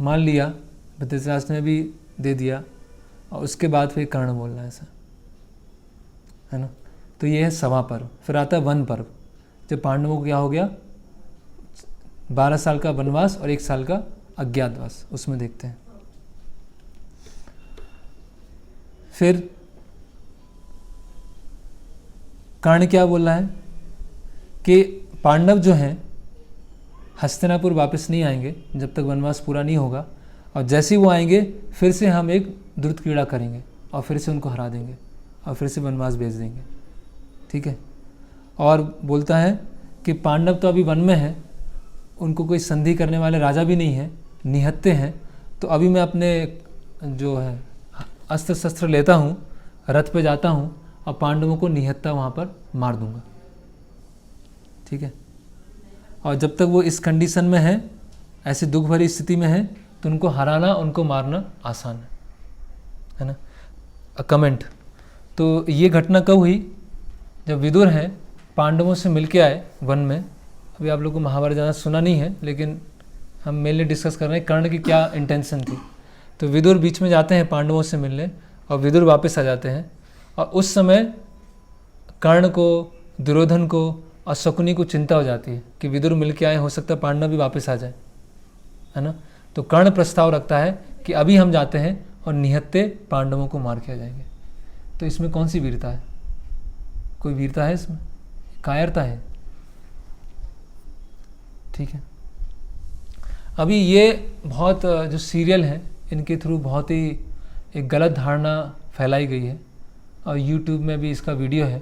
मान लिया, धृतराष्ट्र ने भी दे दिया, और उसके बाद फिर कर्ण बोल रहा है ऐसा, है ना। तो ये है सभा पर्व। फिर आता है वन पर्व, जब पांडवों को क्या हो गया? 12 साल का वनवास और 1 साल का अज्ञातवास, उसमें देखते हैं। फिर कर्ण क्या बोल रहा है कि पांडव जो हैं हस्तिनापुर वापस नहीं आएंगे जब तक वनवास पूरा नहीं होगा, और जैसे ही वो आएंगे फिर से हम एक द्रुत क्रीड़ा करेंगे और फिर से उनको हरा देंगे और फिर से वनवास भेज देंगे। ठीक है। और बोलता है कि पांडव तो अभी वन में हैं, उनको कोई संधि करने वाले राजा भी नहीं है, निहत्ते हैं, तो अभी मैं अपने जो है अस्त्र शस्त्र लेता हूँ, रथ पे जाता हूँ और पांडवों को निहत्ता वहाँ पर मार दूंगा। ठीक है। और जब तक वो इस कंडीशन में है, ऐसी दुख भरी स्थिति में है, तो उनको हराना, उनको मारना आसान है ना। कमेंट, तो ये घटना कब हुई? जब विदुर हैं पांडवों से मिलके आए वन में। अभी आप लोगों को महाभारत ज़्यादा सुना नहीं है, लेकिन हम मेनली डिस्कस कर रहे हैं कर्ण की क्या इंटेंशन थी। तो विदुर बीच में जाते हैं पांडवों से मिलने, और विदुर वापस आ जाते हैं, और उस समय कर्ण को, दुर्योधन को और शकुनी को चिंता हो जाती है कि विदुर मिल के आए, हो सकता है पांडव भी वापस आ जाए, है ना। तो कर्ण प्रस्ताव रखता है कि अभी हम जाते हैं और निहत्ते पांडवों को मार के आ जाएंगे। तो इसमें कौन सी वीरता है? कोई वीरता है इसमें? कायरता है। ठीक है। अभी ये बहुत जो सीरियल हैं इनके थ्रू बहुत ही एक गलत धारणा फैलाई गई है, और यूट्यूब में भी इसका वीडियो है।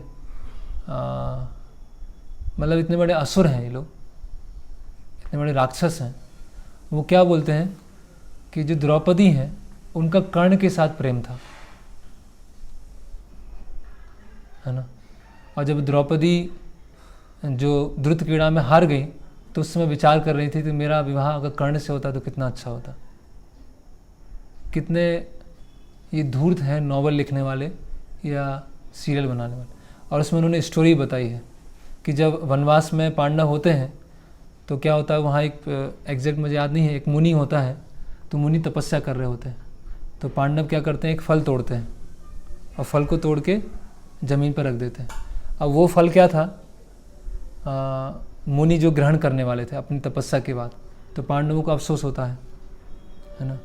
मतलब इतने बड़े असुर हैं ये लोग, इतने बड़े राक्षस हैं। वो क्या बोलते हैं कि जो द्रौपदी हैं उनका कर्ण के साथ प्रेम था, है ना। और जब द्रौपदी जो द्रुत क्रीड़ा में हार गई तो उस समय विचार कर रही थी कि मेरा विवाह अगर कर्ण से होता तो कितना अच्छा होता। कितने ये धूर्त हैं नॉवल लिखने वाले या सीरियल बनाने वाले। और उसमें उन्होंने स्टोरी बताई है कि जब वनवास में पांडव होते हैं तो क्या होता है, वहाँ एक एग्जैक्ट मुझे याद नहीं है, एक मुनि होता है, तो मुनि तपस्या कर रहे होते हैं, तो पांडव क्या करते हैं, एक फल तोड़ते हैं और फल को तोड़ के ज़मीन पर रख देते हैं। अब वो फल क्या था, मुनि जो ग्रहण करने वाले थे अपनी तपस्या के बाद, तो पांडवों को अफसोस होता है ना।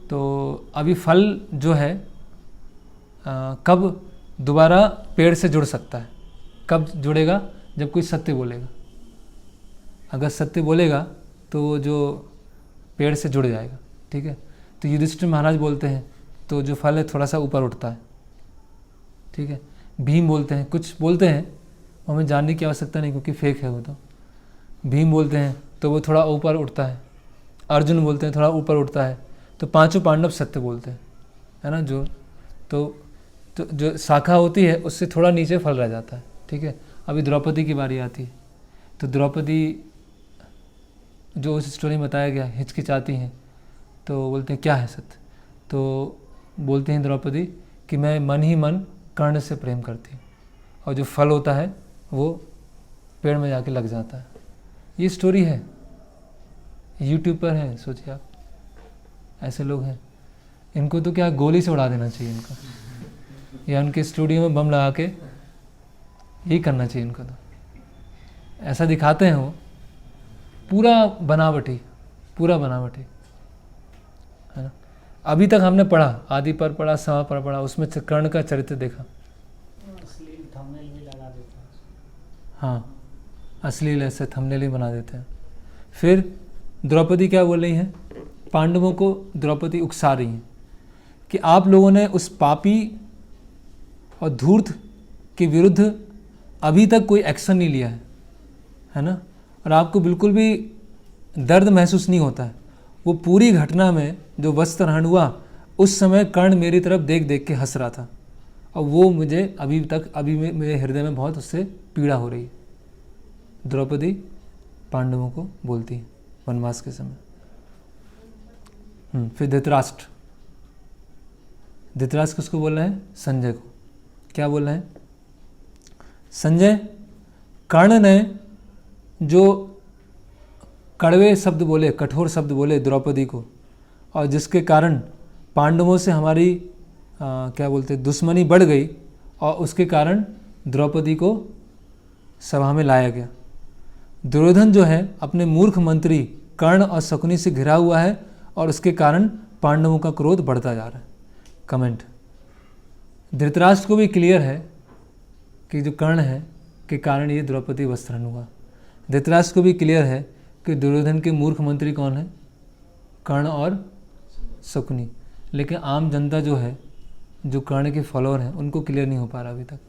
तो अभी फल जो है कब दोबारा पेड़ से जुड़ सकता है, कब जुड़ेगा, जब कोई सत्य बोलेगा। अगर सत्य बोलेगा तो वो जो पेड़ से जुड़ जाएगा। ठीक है। तो युधिष्ठिर महाराज बोलते हैं तो जो फल है थोड़ा सा ऊपर उठता है। ठीक है। भीम बोलते हैं, कुछ बोलते हैं हमें जानने की आवश्यकता नहीं क्योंकि फेक है वो, तो भीम बोलते हैं तो वो थोड़ा ऊपर उठता है अर्जुन बोलते हैं थोड़ा ऊपर उठता है, तो पांचों पांडव सत्य बोलते हैं, है ना। जो तो जो शाखा होती है उससे थोड़ा नीचे फल रह जाता है, ठीक है। अभी द्रौपदी की बारी आती है, तो द्रौपदी जो उस स्टोरी में बताया गया हिचकिचाती हैं, तो बोलते हैं क्या है सत्य, तो बोलते हैं द्रौपदी कि मैं मन ही मन कर्ण से प्रेम करती हूँ, और जो फल होता है वो पेड़ में जाके लग जाता है। ये स्टोरी है, यूट्यूब पर है, सोचिए आप, ऐसे लोग हैं। इनको तो क्या गोली से उड़ा देना चाहिए इनका, या उनके स्टूडियो में बम लगा के यही करना चाहिए इनको। तो ऐसा दिखाते हैं वो, पूरा बनावटी है ना। अभी तक हमने पढ़ा, आदि पर पढ़ा, सवा पर पढ़ा, उसमें कर्ण का चरित्र देखा। अश्लील थंबनेल भी लगा देते हैं। हाँ, अश्लील ऐसे थंबनेल ही बना देते हैं। फिर द्रौपदी क्या बोल रही हैं, पांडवों को द्रौपदी उकसा रही हैं कि आप लोगों ने उस पापी और धूर्त के विरुद्ध अभी तक कोई एक्शन नहीं लिया है ना, और आपको बिल्कुल भी दर्द महसूस नहीं होता है। वो पूरी घटना में जो वस्त्रहरण हुआ, उस समय कर्ण मेरी तरफ देख देख के हंस रहा था, और वो मुझे अभी मेरे हृदय में बहुत उससे पीड़ा हो रही है। द्रौपदी पांडवों को बोलती है वनवास के समय। फिर धृतराष्ट्र किसको बोल रहे हैं, संजय को। क्या बोल रहे हैं, संजय, कर्ण ने जो कड़वे शब्द बोले, कठोर शब्द बोले द्रौपदी को, और जिसके कारण पांडवों से हमारी क्या बोलते दुश्मनी बढ़ गई, और उसके कारण द्रौपदी को सभा में लाया गया। दुर्योधन जो है अपने मूर्ख मंत्री कर्ण और शकुनी से घिरा हुआ है, और उसके कारण पांडवों का क्रोध बढ़ता जा रहा है। कमेंट। धृतराष्ट्र को भी क्लियर है कि जो कर्ण है के कारण ये द्रौपदी वस्त्रहरण हुआ। धृतराष्ट्र को भी क्लियर है कि दुर्योधन के मूर्ख मंत्री कौन है, कर्ण और शकुनी। लेकिन आम जनता जो है, जो कर्ण के फॉलोअर हैं, उनको क्लियर नहीं हो पा रहा अभी तक।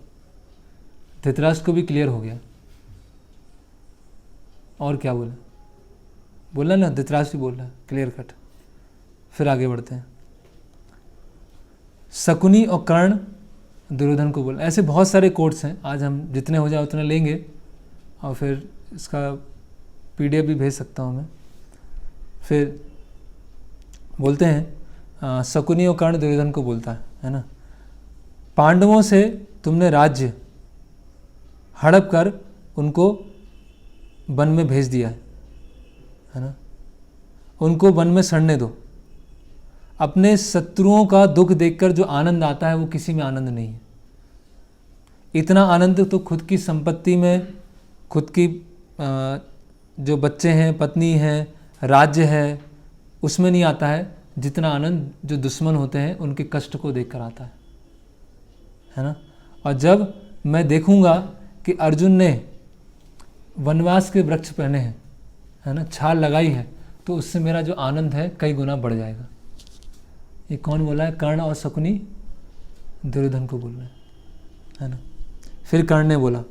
धृतराष्ट्र को भी क्लियर हो गया। और क्या बोला ना, धृतराष्ट्र बोल रहा है क्लियर कट। फिर आगे बढ़ते हैं। शकुनी और कर्ण दुर्योधन को बोला। ऐसे बहुत सारे कोट्स हैं, आज हम जितने हो जाए उतने लेंगे, और फिर इसका PDF भी भेज सकता हूँ मैं। फिर बोलते हैं शकुनी और कर्ण दुर्योधन को बोलता है ना, पांडवों से तुमने राज्य हड़प कर उनको वन में भेज दिया है ना, उनको वन में सड़ने दो। अपने शत्रुओं का दुख देखकर जो आनंद आता है वो किसी में आनंद नहीं है। इतना आनंद तो खुद की संपत्ति में, खुद की जो बच्चे हैं, पत्नी है, राज्य है, उसमें नहीं आता है, जितना आनंद जो दुश्मन होते हैं उनके कष्ट को देखकर आता है ना। और जब मैं देखूंगा कि अर्जुन ने वनवास के वृक्ष पहने हैं, है ना, छाल लगाई है, तो उससे मेरा जो आनंद है कई गुना बढ़ जाएगा। ये कौन बोला है, कर्ण और शकुनी दुर्योधन को बोल रहे हैं, है ना। फिर कर्ण ने बोला,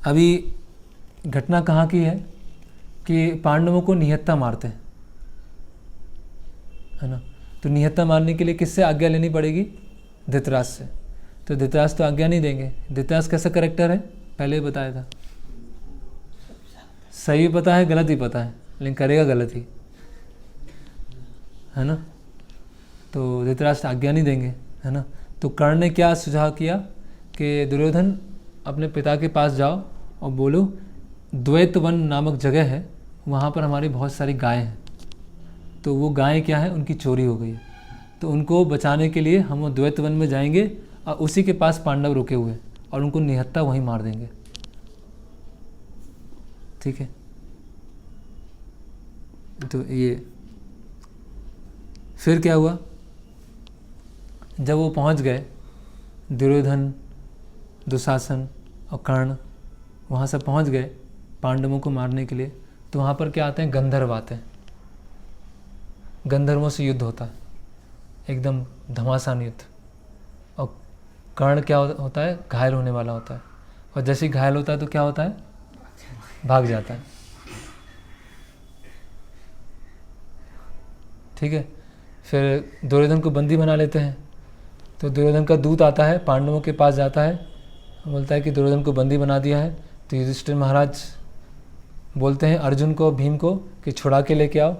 अभी घटना कहाँ की है कि पांडवों को निहत्था मारते हैं, है ना। तो निहत्था मारने के लिए किससे आज्ञा लेनी पड़ेगी, धृतराष्ट्र से। तो धृतराष्ट्र तो आज्ञा नहीं देंगे। धृतराष्ट्र कैसा करेक्टर है, पहले ही बताया था। सही पता है, गलत ही पता है, लेकिन करेगा गलत ही, है ना। तो धृतराष्ट्र आज्ञा नहीं देंगे, है ना। तो कर्ण ने क्या सुझाव किया कि दुर्योधन अपने पिता के पास जाओ और बोलो द्वैतवन नामक जगह है, वहाँ पर हमारी बहुत सारी गायें हैं, तो वो गायें क्या है, उनकी चोरी हो गई, तो उनको बचाने के लिए हम द्वैतवन में जाएंगे, और उसी के पास पांडव रुके हुए, और उनको निहत्था वहीं मार देंगे। ठीक है। तो ये फिर क्या हुआ, जब वो पहुंच गए, दुर्योधन, दुशासन और कर्ण वहाँ से पहुंच गए पांडवों को मारने के लिए, तो वहाँ पर क्या आते हैं, गंधर्व आते हैं। गंधर्वों से युद्ध होता है, एकदम घमासान युद्ध, और कर्ण क्या होता है, घायल होने वाला होता है, और जैसे ही घायल होता है तो क्या होता है, भाग जाता है। ठीक है। फिर दुर्योधन को बंदी बना लेते हैं। तो दुर्योधन का दूत आता है, पांडवों के पास जाता है, बोलता है कि दुर्योधन को बंदी बना दिया है। तो युधिष्ठिर महाराज बोलते हैं अर्जुन को, भीम को कि छुड़ा के लेके आओ।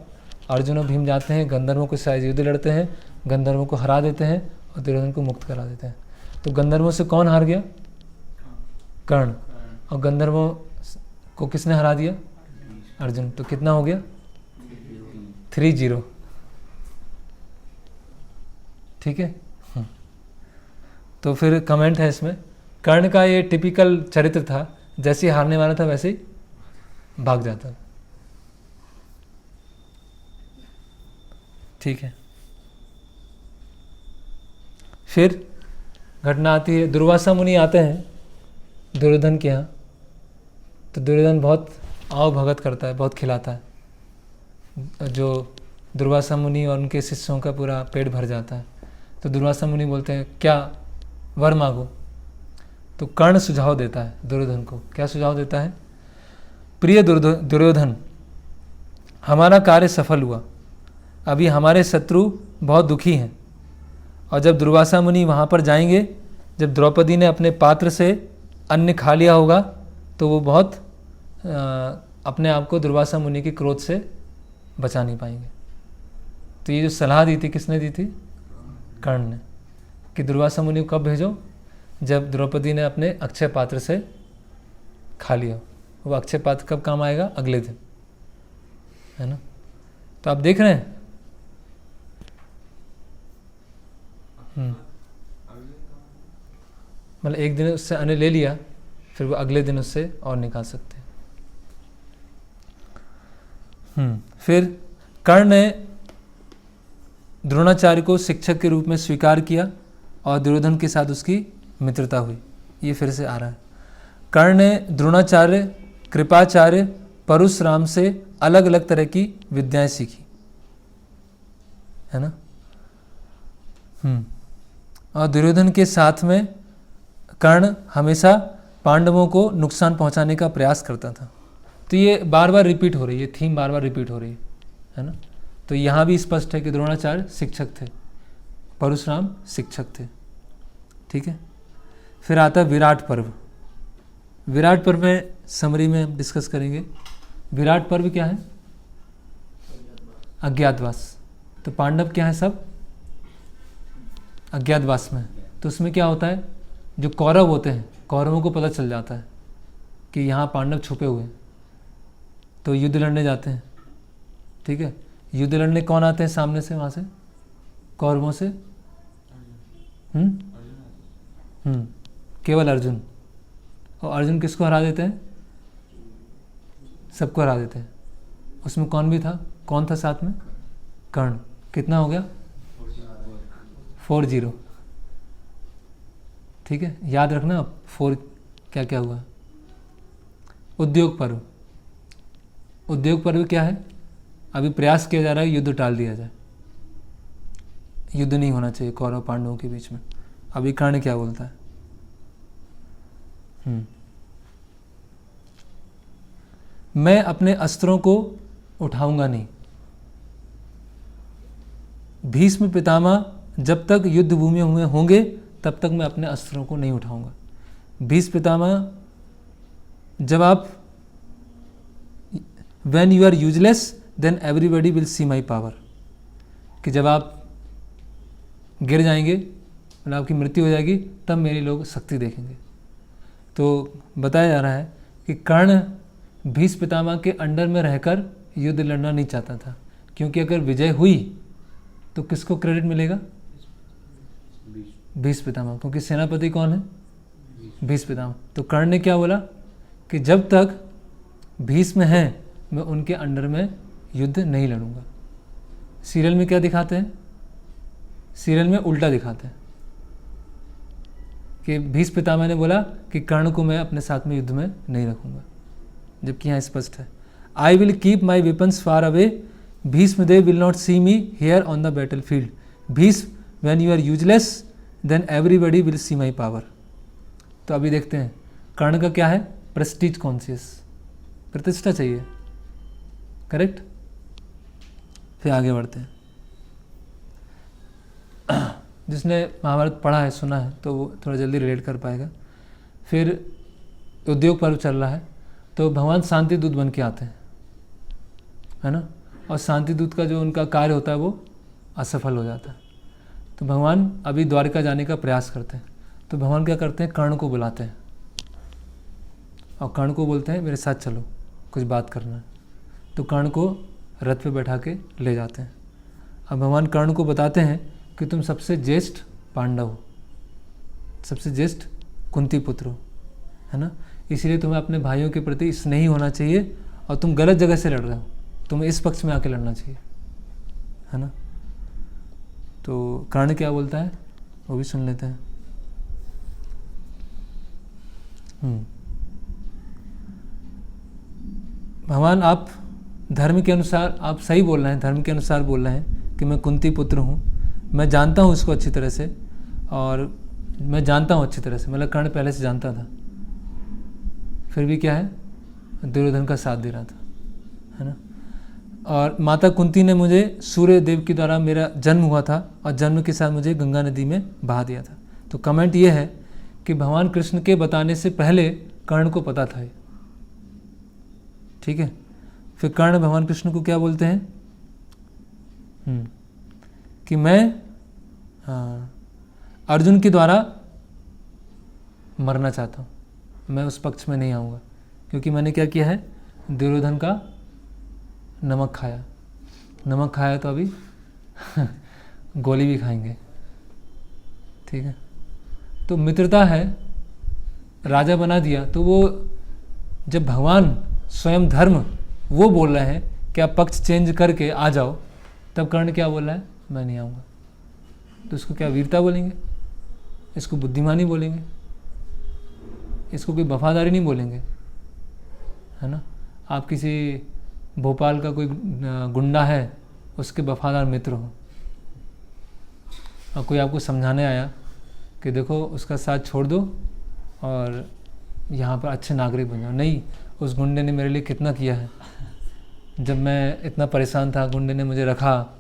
अर्जुन और भीम जाते हैं, गंधर्वों के साथ युद्ध लड़ते हैं, गंधर्वों को हरा देते हैं और दुर्योधन को मुक्त करा देते हैं। तो गंधर्वों से कौन हार गया? कर्ण। और गंधर्वों को किसने हरा दिया? अर्जुन। तो कितना हो गया? 3-0। ठीक है। तो फिर कमेंट है इसमें, कर्ण का ये टिपिकल चरित्र था, जैसे ही हारने वाला था वैसे ही भाग जाता। ठीक है। फिर घटना आती है, दुर्वासा मुनि आते हैं दुर्योधन के यहाँ। तो दुर्योधन बहुत आओ भगत करता है, बहुत खिलाता है। जो दुर्वासा मुनि और उनके शिष्यों का पूरा पेट भर जाता है। तो दुर्वासा मुनि बोलते हैं क्या वर मांगो? तो कर्ण सुझाव देता है दुर्योधन को। क्या सुझाव देता है? प्रिय दुर्योधन, हमारा कार्य सफल हुआ, अभी हमारे शत्रु बहुत दुखी हैं, और जब दुर्वासा मुनि वहाँ पर जाएंगे, जब द्रौपदी ने अपने पात्र से अन्न खा लिया होगा, तो वो बहुत अपने आप को दुर्वासा मुनि के क्रोध से बचा नहीं पाएंगे। तो ये जो सलाह दी थी, किसने दी थी? कर्ण ने, कि दुर्वासा मुनि को कब भेजो? जब द्रौपदी ने अपने अक्षय पात्र से खा लिया। वो अक्षय पात्र कब काम आएगा? अगले दिन, है ना। तो आप देख रहे हैं, मतलब एक दिन उससे अन्न ले लिया, फिर वो अगले दिन उससे और निकाल सकते हैं। फिर कर्ण ने द्रोणाचार्य को शिक्षक के रूप में स्वीकार किया और दुर्योधन के साथ उसकी मित्रता हुई। ये फिर से आ रहा है। कर्ण ने द्रोणाचार्य, कृपाचार्य, परशुराम से अलग अलग तरह की विद्याएं सीखी, है ना। और दुर्योधन के साथ में कर्ण हमेशा पांडवों को नुकसान पहुंचाने का प्रयास करता था। तो ये बार बार रिपीट हो रही है, थीम बार बार रिपीट हो रही है ना। तो यहाँ भी स्पष्ट है कि द्रोणाचार्य शिक्षक थे, परशुराम शिक्षक थे। ठीक है। फिर आता है विराट पर्व। विराट पर्व में समरी में हम डिस्कस करेंगे। विराट पर्व क्या है? अज्ञातवास। तो पांडव क्या है? सब अज्ञातवास में। तो उसमें क्या होता है, जो कौरव होते हैं, कौरवों को पता चल जाता है कि यहाँ पांडव छुपे हुए हैं, तो युद्ध लड़ने जाते हैं। ठीक है। युद्ध लड़ने कौन आते हैं सामने से? वहाँ से कौरवों से केवल अर्जुन। और अर्जुन किसको हरा देते हैं? सबको हरा देते हैं। उसमें कौन भी था? कौन था साथ में? कर्ण। कितना हो गया? 4-0। ठीक है, याद रखना आप 4 क्या क्या हुआ। उद्योग पर्व। उद्योग पर्व क्या है? अभी प्रयास किया जा रहा है युद्ध टाल दिया जाए, युद्ध नहीं होना चाहिए कौरव पांडवों के बीच में। अभी कर्ण क्या बोलता है? मैं अपने अस्त्रों को उठाऊंगा नहीं। भीष्म पितामह जब तक युद्ध भूमि हुए होंगे तब तक मैं अपने अस्त्रों को नहीं उठाऊंगा। भीष्म पितामह, जब आप when you are useless then everybody will see my power, कि जब आप गिर जाएंगे, मतलब आपकी मृत्यु हो जाएगी, तब मेरे लोग शक्ति देखेंगे। तो बताया जा रहा है कि कर्ण भीष्म पितामह के अंडर में रहकर युद्ध लड़ना नहीं चाहता था, क्योंकि अगर विजय हुई तो किसको क्रेडिट मिलेगा? भीष्म पितामह, क्योंकि सेनापति कौन है? भीष्म पितामह। तो कर्ण ने क्या बोला कि जब तक भीष्म हैं मैं उनके अंडर में युद्ध नहीं लड़ूंगा। सीरियल में क्या दिखाते हैं? सीरियल में उल्टा दिखाते हैं कि भीष्म पितामह ने बोला कि कर्ण को मैं अपने साथ में युद्ध में नहीं रखूंगा, जबकि यहाँ स्पष्ट है I will keep my weapons far away, Bhishma Dev will not see me here on the battlefield. Bhishma, when you are useless then everybody will see my power. तो अभी देखते हैं कर्ण का क्या है? प्रेस्टीज कॉन्शियस, प्रतिष्ठा चाहिए। करेक्ट। फिर आगे बढ़ते हैं। जिसने महाभारत पढ़ा है, सुना है, तो वो थोड़ा जल्दी रिलेट कर पाएगा। फिर उद्योग पर्व चल रहा है, तो भगवान शांति दूत बन के आते हैं, है ना, और शांति दूत का जो उनका कार्य होता है वो असफल हो जाता है। तो भगवान अभी द्वारिका जाने का प्रयास करते हैं, तो भगवान क्या करते हैं, कर्ण को बुलाते हैं और कर्ण को बोलते हैं मेरे साथ चलो, कुछ बात करना है। तो कर्ण को रथ पे बैठा के ले जाते हैं। अब भगवान कर्ण को बताते हैं कि तुम सबसे ज्येष्ठ पांडव हो, सबसे ज्येष्ठ कुंती पुत्र हो, है ना, इसलिए तुम्हें अपने भाइयों के प्रति स्नेही होना चाहिए और तुम गलत जगह से लड़ रहे हो, तुम्हें इस पक्ष में आके लड़ना चाहिए, है ना। तो कर्ण क्या बोलता है वो भी सुन लेते हैं। भगवान आप धर्म के अनुसार आप सही बोल रहे हैं, धर्म के अनुसार बोल रहे हैं कि मैं कुंती पुत्र हूँ, मैं जानता हूँ इसको अच्छी तरह से, और मैं जानता हूँ अच्छी तरह से, मतलब कर्ण पहले से जानता था, फिर भी क्या है, दुर्योधन का साथ दे रहा था, है ना। और माता कुंती ने मुझे सूर्य देव के द्वारा मेरा जन्म हुआ था और जन्म के साथ मुझे गंगा नदी में बहा दिया था। तो कमेंट ये है कि भगवान कृष्ण के बताने से पहले कर्ण को पता था ये, ठीक है। फिर कर्ण भगवान कृष्ण को क्या बोलते हैं कि मैं अर्जुन के द्वारा मरना चाहता हूँ, मैं उस पक्ष में नहीं आऊँगा, क्योंकि मैंने क्या किया है, दुर्योधन का नमक खाया तो अभी गोली भी खाएंगे, ठीक है। तो मित्रता है, राजा बना दिया, तो वो जब भगवान स्वयं धर्म वो बोल रहे हैं कि आप पक्ष चेंज करके आ जाओ, तब कर्ण क्या बोल रहा है, मैं नहीं आऊँगा। तो इसको क्या वीरता बोलेंगे, इसको बुद्धिमानी बोलेंगे, इसको कोई वफादारी नहीं बोलेंगे, है ना। आप किसी भोपाल का कोई गुंडा है, उसके वफादार मित्र हो, और कोई आपको समझाने आया कि देखो उसका साथ छोड़ दो और यहाँ पर अच्छे नागरिक बन जाओ, नहीं, उस गुंडे ने मेरे लिए कितना किया है, जब मैं इतना परेशान था गुंडे ने मुझे रखा,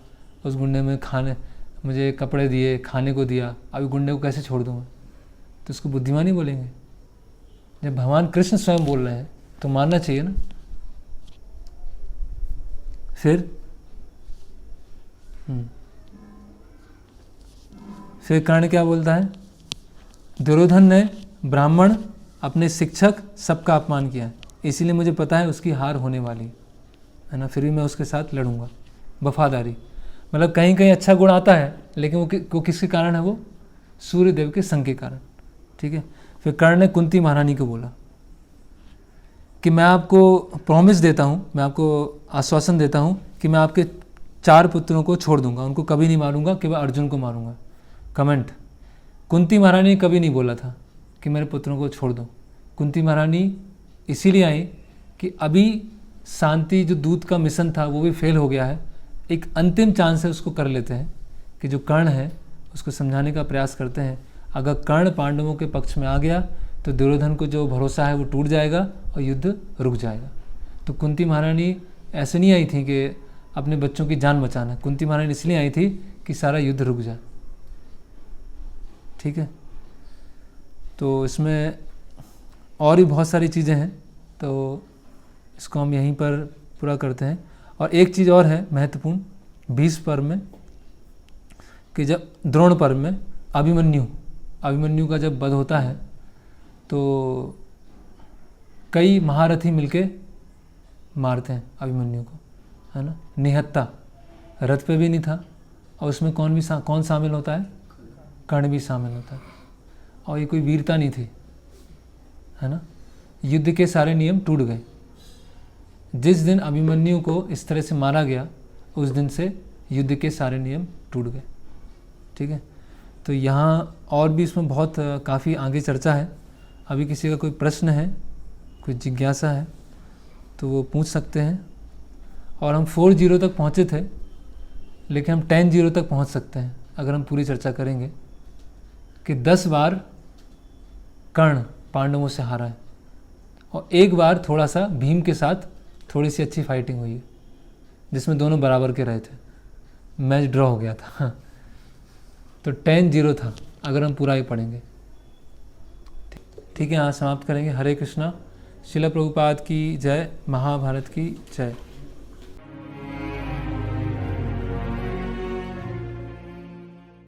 उस गुंडे में मुझे कपड़े दिए, खाने को दिया, अभी गुंडे को कैसे छोड़ दूँ मैं, तो उसको बुद्धिमानी बोलेंगे। जब भगवान कृष्ण स्वयं बोल रहे हैं तो मानना चाहिए ना। फिर कर्ण क्या बोलता है, दुर्योधन ने ब्राह्मण, अपने शिक्षक, सबका अपमान किया है, इसीलिए मुझे पता है उसकी हार होने वाली है ना, फिर भी मैं उसके साथ लड़ूंगा। वफादारी, मतलब कहीं कहीं अच्छा गुण आता है, लेकिन वो किसके कारण है, वो सूर्य देव के संग के कारण, ठीक है। फिर कर्ण ने कुंती महारानी को बोला कि मैं आपको प्रॉमिस देता हूँ, मैं आपको आश्वासन देता हूँ कि मैं आपके 4 पुत्रों को छोड़ दूंगा, उनको कभी नहीं मारूंगा, केवल अर्जुन को मारूंगा। कमेंट, कुंती महारानी ने कभी नहीं बोला था कि मेरे पुत्रों को छोड़ दो। कुंती महारानी इसीलिए आई कि अभी शांति जो दूत का मिशन था वो भी फेल हो गया है, एक अंतिम चांस है, उसको कर लेते हैं कि जो कर्ण है उसको समझाने का प्रयास करते हैं। अगर कर्ण पांडवों के पक्ष में आ गया तो दुर्योधन को जो भरोसा है वो टूट जाएगा और युद्ध रुक जाएगा। तो कुंती महारानी ऐसे नहीं आई थी कि अपने बच्चों की जान बचाना, कुंती महारानी इसलिए आई थी कि सारा युद्ध रुक जाए, ठीक है। तो इसमें और भी बहुत सारी चीज़ें हैं, तो इसको हम यहीं पर पूरा करते हैं। और एक चीज़ और है महत्वपूर्ण, 20 पर्व में कि जब द्रोण पर्व में अभिमन्यु का जब वध होता है तो कई महारथी मिलके मारते हैं अभिमन्यु को, है ना। निहत्ता रथ पे भी नहीं था, और उसमें कौन शामिल होता है, कर्ण भी शामिल होता है, और ये कोई वीरता नहीं थी, है ना। युद्ध के सारे नियम टूट गए। जिस दिन अभिमन्यु को इस तरह से मारा गया, उस दिन से युद्ध के सारे नियम टूट गए, ठीक है। तो यहाँ और भी इसमें बहुत काफ़ी आगे चर्चा है। अभी किसी का कोई प्रश्न है, कोई जिज्ञासा है तो वो पूछ सकते हैं। और हम 4-0 तक पहुँचे थे, लेकिन हम 10-0 तक पहुँच सकते हैं अगर हम पूरी चर्चा करेंगे कि 10 बार कर्ण पांडवों से हारा है, और एक बार थोड़ा सा भीम के साथ थोड़ी सी अच्छी फाइटिंग हुई है, जिसमें दोनों बराबर के रहे थे, मैच ड्रॉ हो गया था। तो 10-0 था अगर हम पूरा ही पढ़ेंगे। ठीक है, यहाँ समाप्त करेंगे। हरे कृष्णा। शिला प्रभुपाद की जय। महाभारत की जय।